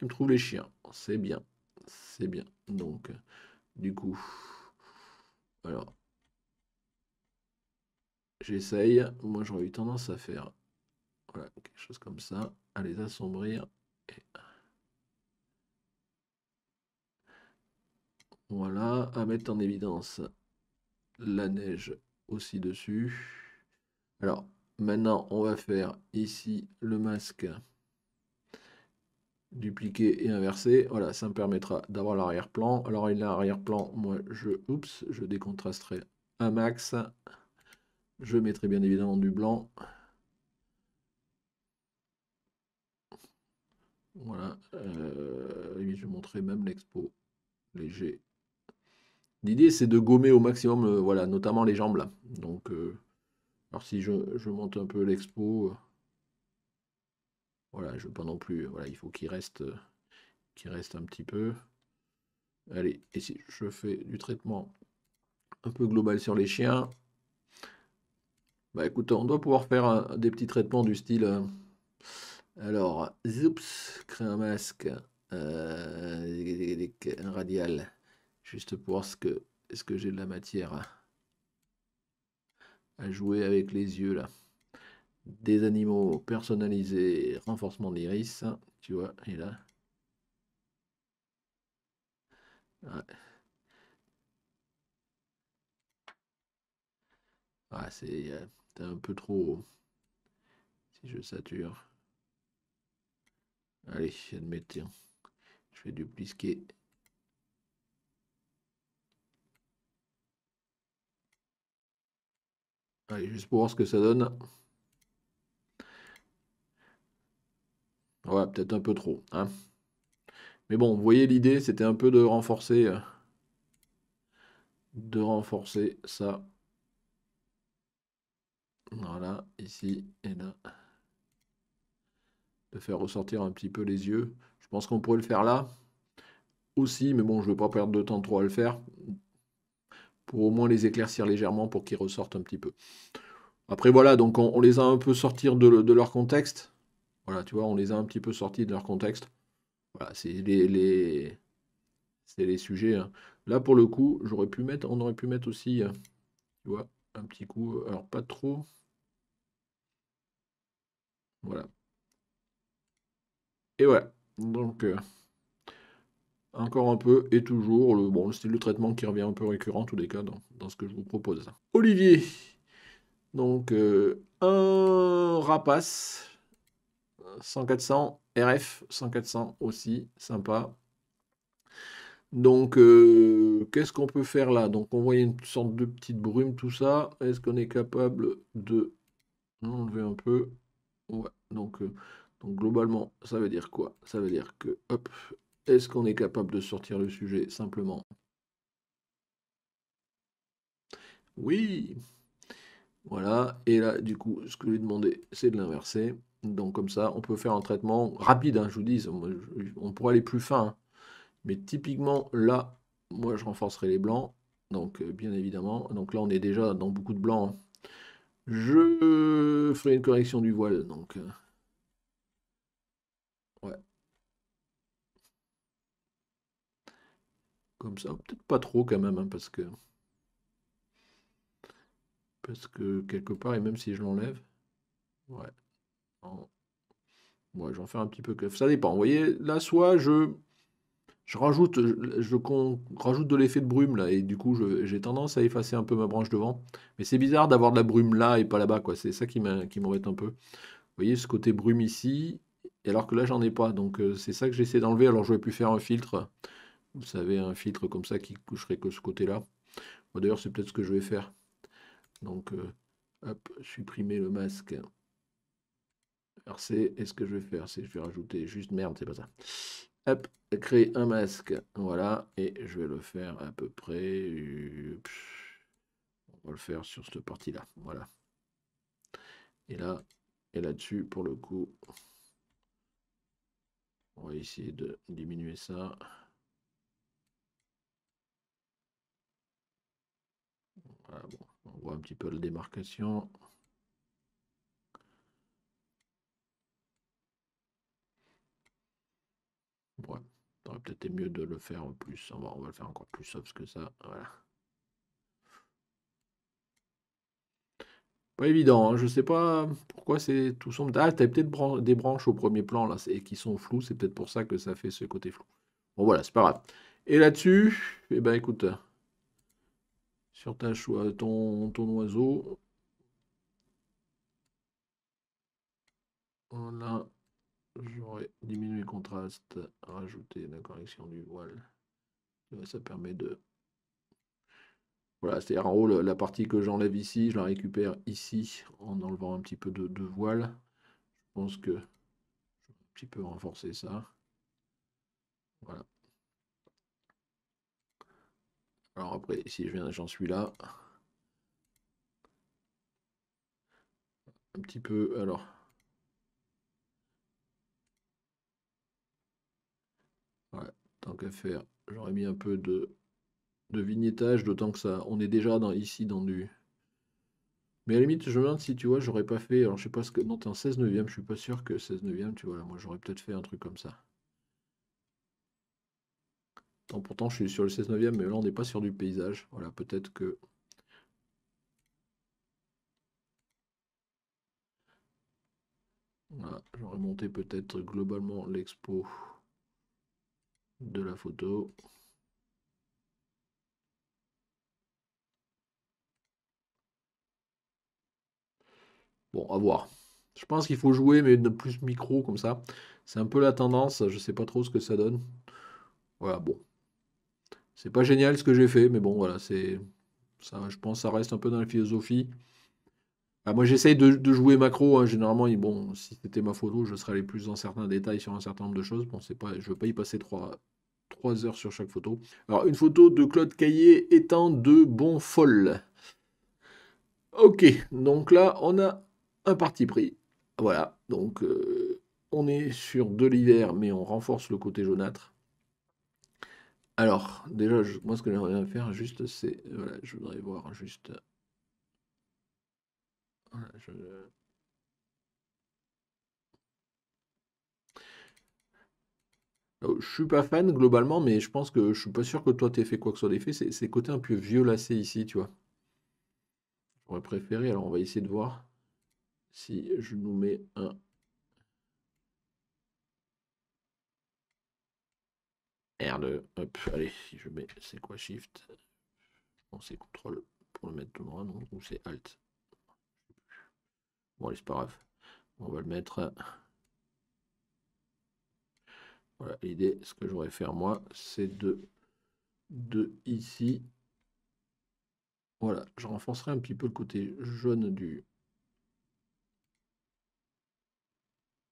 Il me trouve les chiens, c'est bien, c'est bien. Donc, du coup, alors, j'essaye. Moi, j'aurais eu tendance à faire, voilà, quelque chose comme ça, à les assombrir. Et voilà, à mettre en évidence la neige aussi dessus. Alors, maintenant, on va faire ici le masque dupliquer et inverser. Voilà, ça me permettra d'avoir l'arrière-plan. Alors, l'arrière-plan, moi, je décontrasterai un max. Je mettrai bien évidemment du blanc. Voilà. Je vais montrer même l'expo léger. L'idée, c'est de gommer au maximum, voilà, notamment les jambes là. Donc, alors si je monte un peu l'expo, voilà, je veux pas non plus, voilà, il faut qu'il reste un petit peu. Allez, et si je fais du traitement un peu global sur les chiens, bah écoute, on doit pouvoir faire des petits traitements du style. Alors, zoups, créer un masque, un radial, juste pour voir est-ce que j'ai de la matière à jouer avec les yeux là. Des animaux personnalisés, renforcement de l'iris, tu vois, et là. Ouais, ouais, c'est un peu trop. Si je sature. Allez, admettons. Je fais du plisqué. Allez, juste pour voir ce que ça donne. Ouais, peut-être un peu trop, hein. Mais bon, vous voyez l'idée, c'était un peu de renforcer ça. Voilà, ici et là. De faire ressortir un petit peu les yeux. Je pense qu'on pourrait le faire là aussi, mais bon, je ne veux pas perdre de temps trop à le faire. Pour au moins les éclaircir légèrement pour qu'ils ressortent un petit peu. Après voilà, donc on les a un peu sortis de leur contexte. Voilà, tu vois, on les a un petit peu sortis de leur contexte. Voilà, c'est les sujets, hein. Là, pour le coup, on aurait pu mettre aussi, tu vois, un petit coup, alors pas trop. Voilà. Et voilà. Donc, encore un peu, et toujours, bon, le style de traitement qui revient un peu récurrent, en tous les cas, dans ce que je vous propose. Olivier, donc, un rapace, 100-400, RF 100-400 aussi, sympa. Donc, qu'est-ce qu'on peut faire là? Donc, on voyait une sorte de petite brume, tout ça. Est-ce qu'on est capable de enlever un peu? Ouais, donc, Donc globalement, ça veut dire quoi? Ça veut dire que, hop, est-ce qu'on est capable de sortir le sujet simplement? Oui! Voilà, et là, du coup, ce que je lui ai demandé, c'est de l'inverser. Donc comme ça, on peut faire un traitement rapide, hein, je vous dis, on pourrait aller plus fin, hein. Mais typiquement, là, moi, je renforcerai les blancs. Donc, bien évidemment. Donc là, on est déjà dans beaucoup de blanc, hein. Je ferai une correction du voile. Donc, ouais, comme ça. Peut-être pas trop quand même, hein, parce que quelque part, et même si je l'enlève, ouais, en- ouais, j'en fais un petit peu que. Ça dépend. Vous voyez, là, soit je rajoute, rajoute de l'effet de brume là, et du coup j'ai tendance à effacer un peu ma branche devant. Mais c'est bizarre d'avoir de la brume là et pas là-bas, quoi. C'est ça qui m'embête un peu. Vous voyez ce côté brume ici, et alors que là j'en ai pas. Donc c'est ça que j'essaie d'enlever. Alors j'aurais pu faire un filtre, vous savez, un filtre comme ça qui coucherait que ce côté-là. Bon, d'ailleurs c'est peut-être ce que je vais faire. Donc hop, supprimer le masque. RC, et ce que je vais faire, c'est que je vais rajouter juste merde, c'est pas ça. Hop, créer un masque, voilà, et je vais le faire à peu près. On va le faire sur cette partie-là, voilà. Et là, et là-dessus, pour le coup, on va essayer de diminuer ça. Voilà, bon, on voit un petit peu la démarcation. Ouais, ça aurait peut-être été mieux de le faire plus. On va le faire encore plus soft que ça. Voilà. Pas évident, hein. Je sais pas pourquoi c'est tout sombre. Ah, t'as peut-être des branches au premier plan là, qui sont floues. C'est peut-être pour ça que ça fait ce côté flou. Bon voilà, c'est pas grave. Et là-dessus, eh ben écoute, sur ton oiseau, voilà, j'aurais diminué le contraste, rajouté la correction du voile. Ça permet de. Voilà, c'est-à-dire en haut, la partie que j'enlève ici, je la récupère ici en enlevant un petit peu de voile. Je pense que je vais un petit peu renforcer ça. Voilà. Alors après, si j'en suis là, un petit peu, alors, ouais, tant qu'à faire, j'aurais mis un peu de vignettage, d'autant que ça, on est déjà ici dans du. Mais à la limite, je me demande si tu vois, j'aurais pas fait. Alors je sais pas ce que. Non, t'es en 16 neuvième, je suis pas sûr que 16 neuvième, tu vois, là, moi j'aurais peut-être fait un truc comme ça. Non, pourtant je suis sur le 16 neuvième, mais là on n'est pas sur du paysage. Voilà, peut-être que. Voilà, j'aurais monté peut-être globalement l'expo de la photo. Bon, à voir. Je pense qu'il faut jouer, mais de plus micro comme ça. C'est un peu la tendance, je sais pas trop ce que ça donne. Voilà, bon. C'est pas génial ce que j'ai fait, mais bon, voilà, c'est. Ça, je pense que ça reste un peu dans la philosophie. Ah, moi, j'essaye de jouer macro, hein. Généralement, bon, si c'était ma photo, je serais allé plus dans certains détails sur un certain nombre de choses. Bon, c'est pas, je veux pas y passer 3 heures sur chaque photo. Alors, une photo de Claude Caillé étant de bon folle. Ok, donc là, on a un parti pris. Voilà, donc on est sur de l'hiver, mais on renforce le côté jaunâtre. Alors, déjà, moi, ce que j'aimerais bien faire, juste, c'est. Voilà, je voudrais voir juste. Voilà, je suis pas fan globalement, mais je pense que je suis pas sûr que toi t'aies fait quoi que ce soit d'effet. C'est le côté un peu violacé ici, tu vois. J'aurais préféré, alors on va essayer de voir si je nous mets un R2. Hop, allez, si je mets, c'est quoi Shift? Bon, c'est CTRL pour le mettre tout droit, non? Ou c'est Alt? Bon, allez, c'est pas grave. On va le mettre. Voilà, l'idée, ce que j'aurais faire moi, c'est de ici. Voilà, je renforcerai un petit peu le côté jaune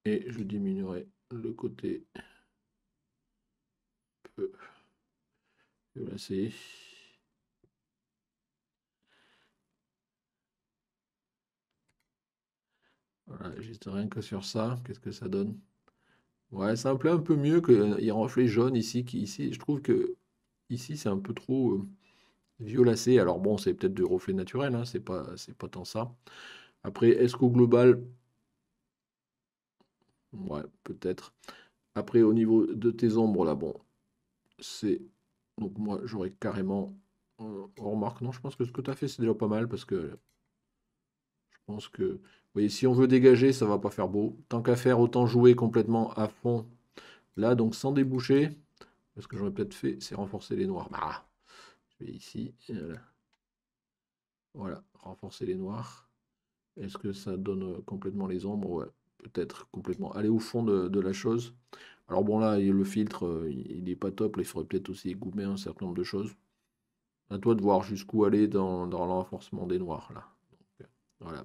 Et je diminuerai le côté peu violacé. Voilà, juste rien que sur ça, qu'est-ce que ça donne? Ouais, ça me plaît un peu mieux que les reflets jaunes ici, ici, je trouve que ici c'est un peu trop violacé. Alors bon, c'est peut-être du reflet naturel, hein, c'est pas tant ça. Après, est-ce qu'au global, ouais, peut-être. Après, au niveau de tes ombres là, bon, c'est donc moi j'aurais carrément. On remarque, non, je pense que ce que tu as fait c'est déjà pas mal parce que je pense que. Oui, si on veut dégager, ça va pas faire beau. Tant qu'à faire, autant jouer complètement à fond. Là, donc sans déboucher. Ce que j'aurais peut-être fait, c'est renforcer les noirs. Bah, je vais ici. Voilà, renforcer les noirs. Est-ce que ça donne complètement les ombres? Ouais, peut-être complètement. Aller au fond de la chose. Alors bon, là, le filtre, il n'est pas top. Là, il faudrait peut-être aussi gommer un certain nombre de choses. À toi de voir jusqu'où aller dans le renforcement des noirs, là. Donc, voilà.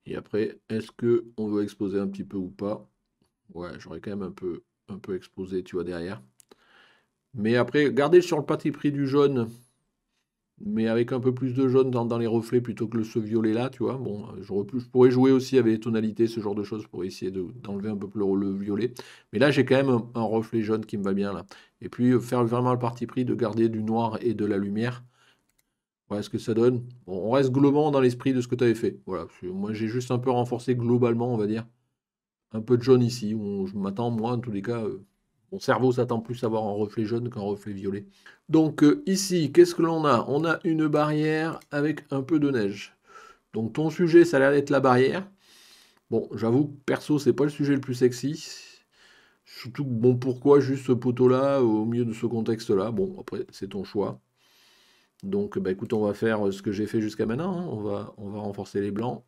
Et après, est-ce que on veut exposer un petit peu ou pas? Ouais, j'aurais quand même un peu exposé, tu vois, derrière. Mais après, gardez sur le parti pris du jaune, mais avec un peu plus de jaune dans les reflets plutôt que ce violet là, tu vois. Bon, je pourrais jouer aussi avec les tonalités, ce genre de choses, pour essayer d'enlever un peu plus le violet. Mais là, j'ai quand même un reflet jaune qui me va bien là. Et puis, faire vraiment le parti pris de garder du noir et de la lumière. Voilà ce que ça donne. Bon, on reste globalement dans l'esprit de ce que tu avais fait. Voilà. Moi, j'ai juste un peu renforcé globalement, on va dire. Un peu de jaune ici, où je m'attends, moi, en tous les cas, mon cerveau s'attend plus à avoir un reflet jaune qu'un reflet violet. Donc ici, qu'est-ce que l'on a? On a une barrière avec un peu de neige. Donc ton sujet, ça a l'air d'être la barrière. Bon, j'avoue que perso, c'est pas le sujet le plus sexy. Surtout, bon, pourquoi juste ce poteau-là au milieu de ce contexte-là? Bon, après, c'est ton choix. Donc, bah écoute, on va faire ce que j'ai fait jusqu'à maintenant, hein. On va renforcer les blancs.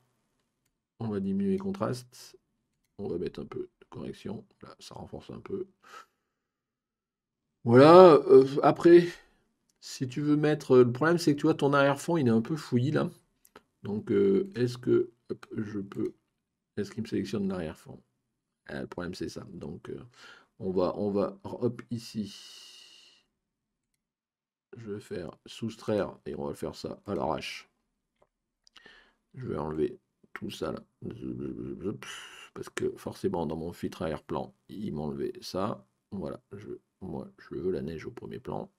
On va diminuer les contrastes. On va mettre un peu de correction. Là, ça renforce un peu. Voilà. Après, si tu veux mettre. Le problème, c'est que tu vois, ton arrière-fond, il est un peu fouillis là. Donc, est-ce que hop, je peux. Est-ce qu'il me sélectionne l'arrière-fond? Ah, le problème, c'est ça. Donc, on va, hop, ici. Je vais faire soustraire et on va faire ça à l'arrache. Je vais enlever tout ça là. Parce que forcément, dans mon filtre arrière-plan, il m'a enlevé ça. Voilà, moi, je veux la neige au premier plan.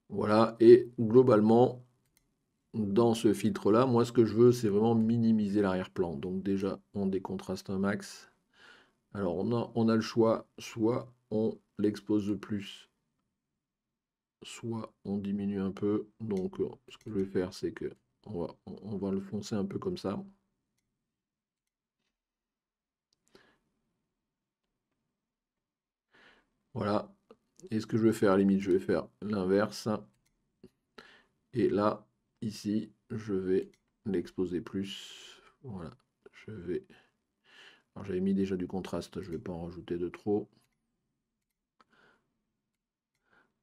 Voilà, et globalement, dans ce filtre-là, moi, ce que je veux, c'est vraiment minimiser l'arrière-plan. Donc déjà, on décontraste un max. Alors, on a le choix, soit on l'expose de plus, soit on diminue un peu. Donc, ce que je vais faire, c'est que on va le foncer un peu comme ça. Voilà. Et ce que je vais faire, à la limite, je vais faire l'inverse. Et là, ici, je vais l'exposer plus. Voilà. Je vais. Alors, j'avais mis déjà du contraste, je ne vais pas en rajouter de trop.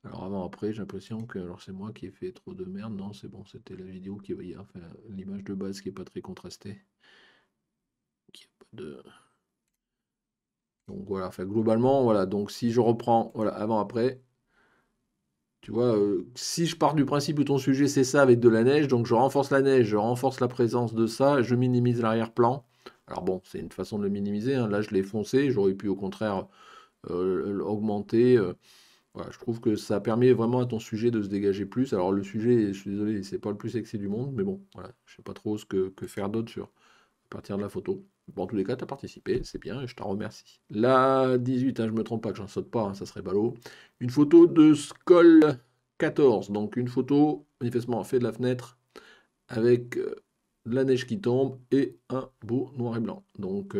Alors avant, après, j'ai l'impression que alors c'est moi qui ai fait trop de merde. Non, c'est bon, c'était la vidéo qui voyait, enfin l'image de base qui est pas très contrastée. Qui a pas de. Donc voilà, enfin globalement, voilà. Donc si je reprends, voilà, avant, après, tu vois, si je pars du principe où ton sujet c'est ça avec de la neige, donc je renforce la neige, je renforce la présence de ça, je minimise l'arrière-plan. Alors bon, c'est une façon de le minimiser, hein. Là, je l'ai foncé, j'aurais pu au contraire augmenter. Voilà, je trouve que ça permet vraiment à ton sujet de se dégager plus. Alors le sujet, je suis désolé, c'est pas le plus sexy du monde, mais bon, voilà, je sais pas trop que faire d'autre sur à partir de la photo. Bon, en tous les cas, tu as participé, c'est bien, et je t'en remercie. La 18, hein, je me trompe pas que j'en saute pas, hein, ça serait ballot. Une photo de Skoll 14, donc une photo manifestement fait de la fenêtre avec de la neige qui tombe et un beau noir et blanc. Donc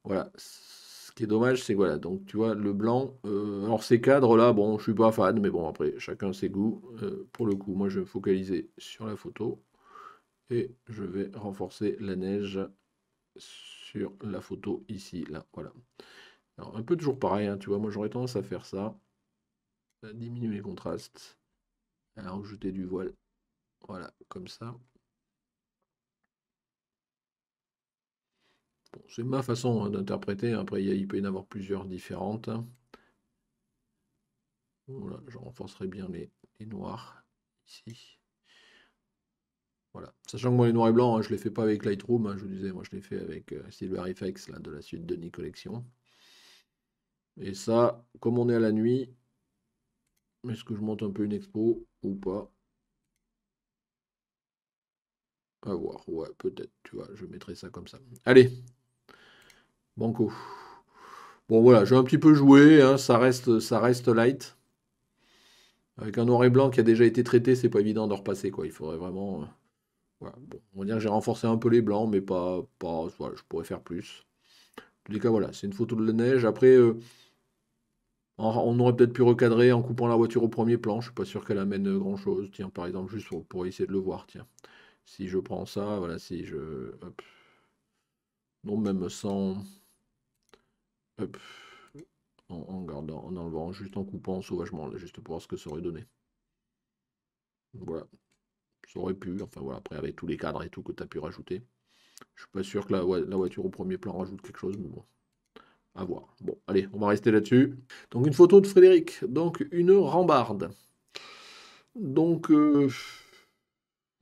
voilà. Ce qui est dommage, c'est que voilà, donc tu vois, le blanc, alors ces cadres-là, bon, je suis pas fan, mais bon, après, chacun ses goûts. Pour le coup, moi, je vais me focaliser sur la photo et je vais renforcer la neige sur la photo ici, là, voilà. Alors, un peu toujours pareil, hein, tu vois, moi, j'aurais tendance à faire ça, à diminuer les contrastes, à rajouter du voile, voilà, comme ça. Bon, c'est ma façon hein, d'interpréter. Après, il peut y en avoir plusieurs différentes. Voilà, je renforcerai bien les noirs ici. Voilà. Sachant que moi, les noirs et blancs, hein, je ne les fais pas avec Lightroom. Hein, je vous disais, moi, je les fais avec Silverifex, là, de la suite Denis Collection. Et ça, comme on est à la nuit, est-ce que je monte un peu une expo ou pas? À voir, ouais, peut-être, tu vois, je mettrai ça comme ça. Allez, banco. Bon, voilà, j'ai un petit peu joué, hein, ça reste light. Avec un noir et blanc qui a déjà été traité, c'est pas évident de repasser, quoi. Il faudrait vraiment. Voilà. Bon, on va dire que j'ai renforcé un peu les blancs, mais pas, voilà, je pourrais faire plus. En tous les cas, voilà, c'est une photo de la neige. Après, on aurait peut-être pu recadrer en coupant la voiture au premier plan. Je suis pas sûr qu'elle amène grand-chose. Tiens, par exemple, juste pour essayer de le voir, tiens. Si je prends ça, voilà, si je. Hop. Non, même sans. Hop. En gardant, en enlevant, juste en coupant sauvagement, là, juste pour voir ce que ça aurait donné. Voilà. Ça aurait pu, enfin voilà, après avec tous les cadres et tout que tu as pu rajouter. Je suis pas sûr que la voiture au premier plan rajoute quelque chose, mais bon, à voir. Bon, allez, on va rester là-dessus. Donc une photo de Frédéric, donc une rambarde. Donc,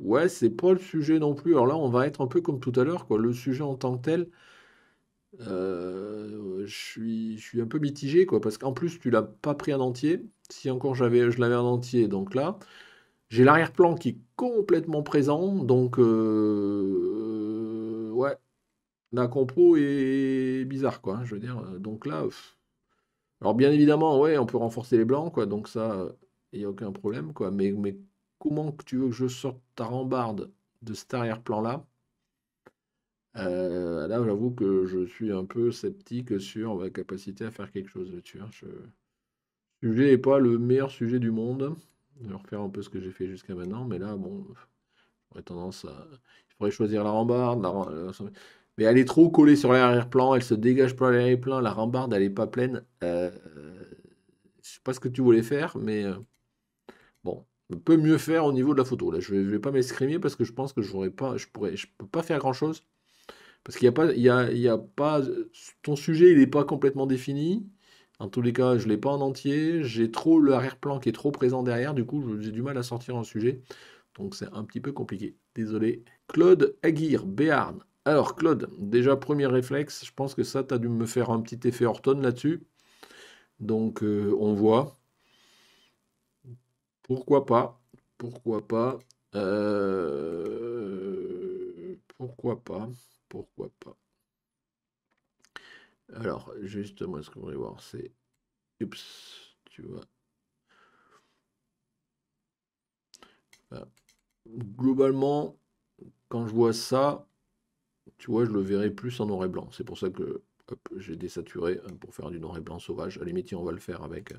ouais, c'est pas le sujet non plus. Alors là, on va être un peu comme tout à l'heure, quoi. Le sujet en tant que tel, je suis un peu mitigé, quoi, parce qu'en plus, tu l'as pas pris en entier. Si encore je l'avais en entier, donc là, j'ai l'arrière-plan qui est complètement présent, donc ouais, la compo est bizarre, quoi, hein, je veux dire. Donc là, alors bien évidemment, ouais, on peut renforcer les blancs, quoi, donc ça, il n'y a aucun problème, quoi. Mais comment que tu veux que je sorte ta rambarde de cet arrière-plan-là? Là, j'avoue que je suis un peu sceptique sur ma capacité à faire quelque chose là-dessus, hein. Le sujet n'est pas le meilleur sujet du monde. Je vais refaire un peu ce que j'ai fait jusqu'à maintenant, mais là, bon, j'aurais tendance à. Il faudrait choisir la rambarde. Mais elle est trop collée sur l'arrière-plan, elle se dégage pas à l'arrière-plan, la rambarde, elle est pas pleine. Je sais pas ce que tu voulais faire, mais bon, on peut mieux faire au niveau de la photo. Là, je vais pas m'escrimer parce que je pense que je peux pas faire grand-chose. Parce qu'il y a pas, il y a pas, ton sujet, il n'est pas complètement défini. En tous les cas, je l'ai pas en entier. J'ai trop l'arrière-plan qui est trop présent derrière. Du coup, j'ai du mal à sortir un sujet. Donc c'est un petit peu compliqué. Désolé. Claude Aguirre, Béarn. Alors Claude, déjà premier réflexe, je pense que ça, tu as dû me faire un petit effet Horton là-dessus. Donc on voit. Pourquoi pas? Pourquoi pas? Pourquoi pas? Pourquoi pas? Alors, juste, moi, ce qu'on va voir, c'est. Oups, tu vois. Voilà. Globalement, quand je vois ça, tu vois, je le verrai plus en noir et blanc. C'est pour ça que hop, j'ai désaturé pour faire du noir et blanc sauvage. À la limite, on va le faire avec.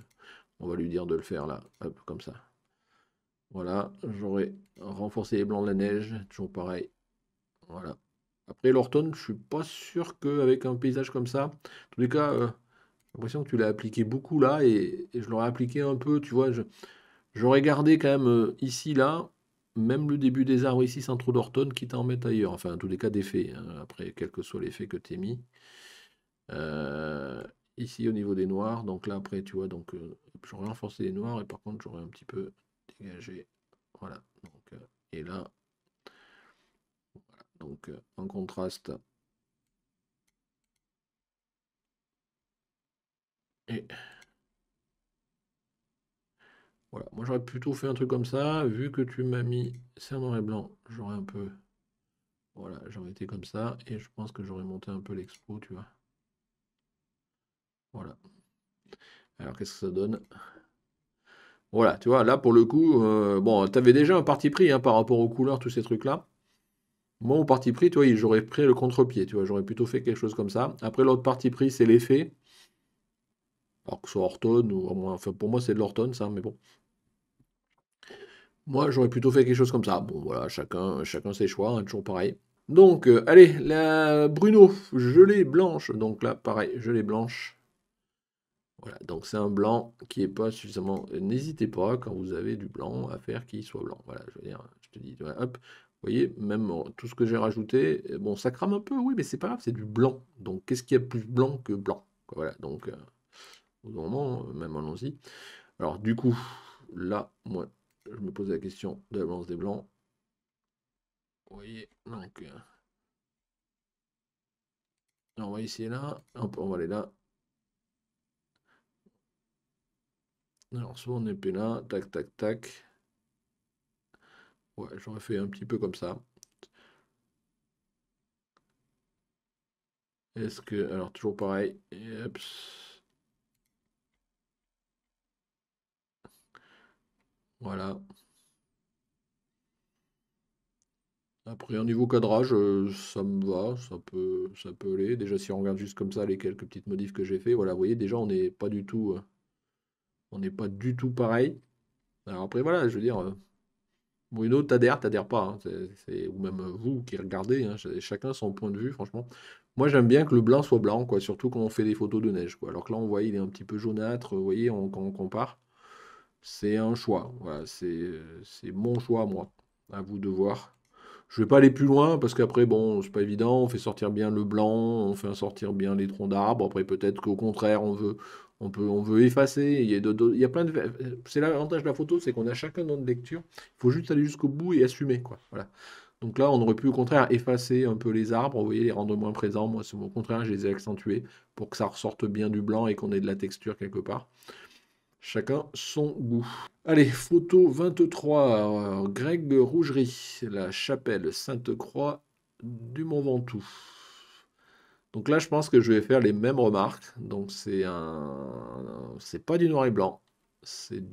On va lui dire de le faire là, hop, comme ça. Voilà, j'aurais renforcé les blancs de la neige, toujours pareil. Voilà. Après l'Orton, je suis pas sûr qu'avec un paysage comme ça, en tous les cas, j'ai l'impression que tu l'as appliqué beaucoup là et je l'aurais appliqué un peu, tu vois. J'aurais gardé quand même ici, là, même le début des arbres ici sans trop d'Orton, quitte à en mettre ailleurs. Enfin, en tous les cas, d'effet, hein, après, quel que soit l'effet que tu aies mis. Euh, Ici, au niveau des noirs, donc là, après, tu vois, donc j'aurais renforcé les noirs et par contre, j'aurais un petit peu dégagé. Voilà. Donc, et là, donc en contraste. Et voilà. Moi, j'aurais plutôt fait un truc comme ça. Vu que tu m'as mis c'est en noir et blanc, j'aurais un peu. Voilà, j'aurais été comme ça. Et je pense que j'aurais monté un peu l'expo, tu vois. Voilà. Alors, qu'est-ce que ça donne? Voilà, tu vois, là, pour le coup, bon, tu avais déjà un parti pris hein, par rapport aux couleurs, tous ces trucs-là. Moi, mon parti pris, tu vois, j'aurais pris le contre-pied, tu vois, j'aurais plutôt fait quelque chose comme ça. Après, l'autre parti pris, c'est l'effet. Alors que ce soit Orton ou au moins, enfin, pour moi, c'est de l'Orton, ça, mais bon. Moi, j'aurais plutôt fait quelque chose comme ça. Bon, voilà, chacun ses choix, hein, toujours pareil. Donc, allez, la Bruno, gelée blanche. Donc là, pareil, gelée blanche. Voilà, donc c'est un blanc qui est pas suffisamment. N'hésitez pas quand vous avez du blanc à faire qu'il soit blanc. Voilà, je veux dire, je te dis, voilà, hop, Vous voyez, même tout ce que j'ai rajouté, bon, ça crame un peu, oui, mais c'est pas grave, c'est du blanc. Donc, qu'est-ce qu'il y a de plus blanc que blanc? Voilà, donc, au bout d'un moment, même allons-y. Alors, du coup, là, moi, je me pose la question de la balance des blancs. Vous voyez, donc, on va essayer là, hop, on va aller là. Alors, soit on épée là, tac, tac, tac. Ouais, j'aurais fait un petit peu comme ça. Est-ce que, alors, toujours pareil, et hop, voilà. Après, au niveau cadrage, ça me va, ça peut aller. Déjà, si on regarde juste comme ça les quelques petites modifs que j'ai fait, voilà, vous voyez, déjà, on n'est pas du tout pareil. Alors après, voilà, je veux dire, Bruno, t'adhères pas, hein, ou même vous qui regardez, hein, chacun son point de vue, franchement. Moi, j'aime bien que le blanc soit blanc, quoi, surtout quand on fait des photos de neige, quoi. Alors que là, on voit, il est un petit peu jaunâtre, vous voyez, quand on compare. C'est un choix, voilà, c'est mon choix, moi. À vous de voir. Je vais pas aller plus loin parce qu'après, bon, c'est pas évident. On fait sortir bien le blanc, on fait sortir bien les troncs d'arbres. Après, peut-être qu'au contraire, on veut effacer. Il y a plein de. C'est l'avantage de la photo, c'est qu'on a chacun notre lecture. Il faut juste aller jusqu'au bout et assumer, quoi. Voilà. Donc là, on aurait pu au contraire effacer un peu les arbres, vous voyez, les rendre moins présents. Moi, c'est au contraire, je les ai accentués pour que ça ressorte bien du blanc et qu'on ait de la texture quelque part. Chacun son goût. Allez, photo 23, Greg Rougerie, la chapelle Sainte-Croix du Mont Ventoux. Donc là, je pense que je vais faire les mêmes remarques. Donc c'est pas du noir et blanc, c'est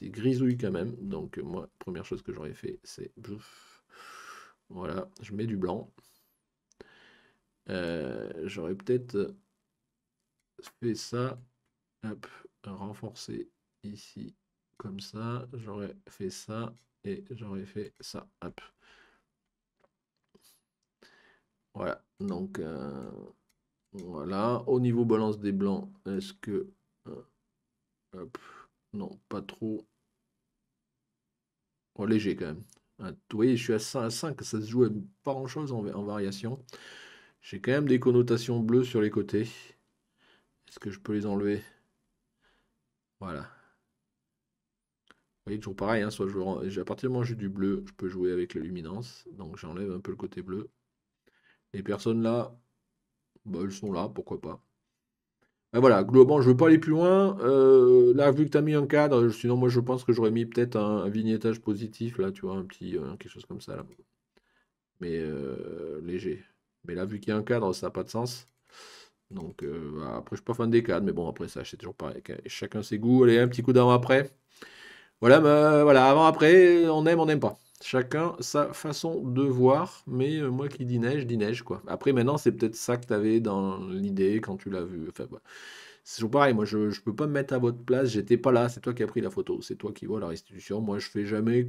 grisouille quand même. Donc moi, première chose que j'aurais fait, c'est, voilà, je mets du blanc. J'aurais peut-être fait ça, hop, renforcer ici comme ça. J'aurais fait ça et j'aurais fait ça, hop. Voilà, donc voilà. Au niveau balance des blancs, est-ce que... hop, non, pas trop. Oh, léger quand même. Ah, vous voyez, je suis à 5, ça se joue à pas grand-chose en variation. J'ai quand même des connotations bleues sur les côtés. Est-ce que je peux les enlever? Voilà. Vous voyez, toujours pareil, hein, soit à partir du moment où j'ai du bleu, je peux jouer avec la luminance. Donc j'enlève un peu le côté bleu. Les personnes là, bah, elles sont là, pourquoi pas. Ben voilà, globalement, je veux pas aller plus loin. Là, vu que tu as mis un cadre, sinon moi je pense que j'aurais mis peut-être un vignettage positif, là, tu vois, un petit, quelque chose comme ça, là. Mais léger. Mais là, vu qu'il y a un cadre, ça n'a pas de sens. Donc voilà, après, je suis pas fan des cadres, mais bon, après ça, c'est toujours pareil. Chacun ses goûts. Allez, un petit coup d'avant-après. Voilà, voilà, avant-après, on aime, on n'aime pas. Chacun sa façon de voir, mais moi qui dis neige, quoi. Après, maintenant, c'est peut-être ça que tu avais dans l'idée quand tu l'as vu. Enfin, voilà. C'est toujours pareil, moi je peux pas me mettre à votre place, j'étais pas là, c'est toi qui as pris la photo, c'est toi qui vois la restitution. Moi je fais jamais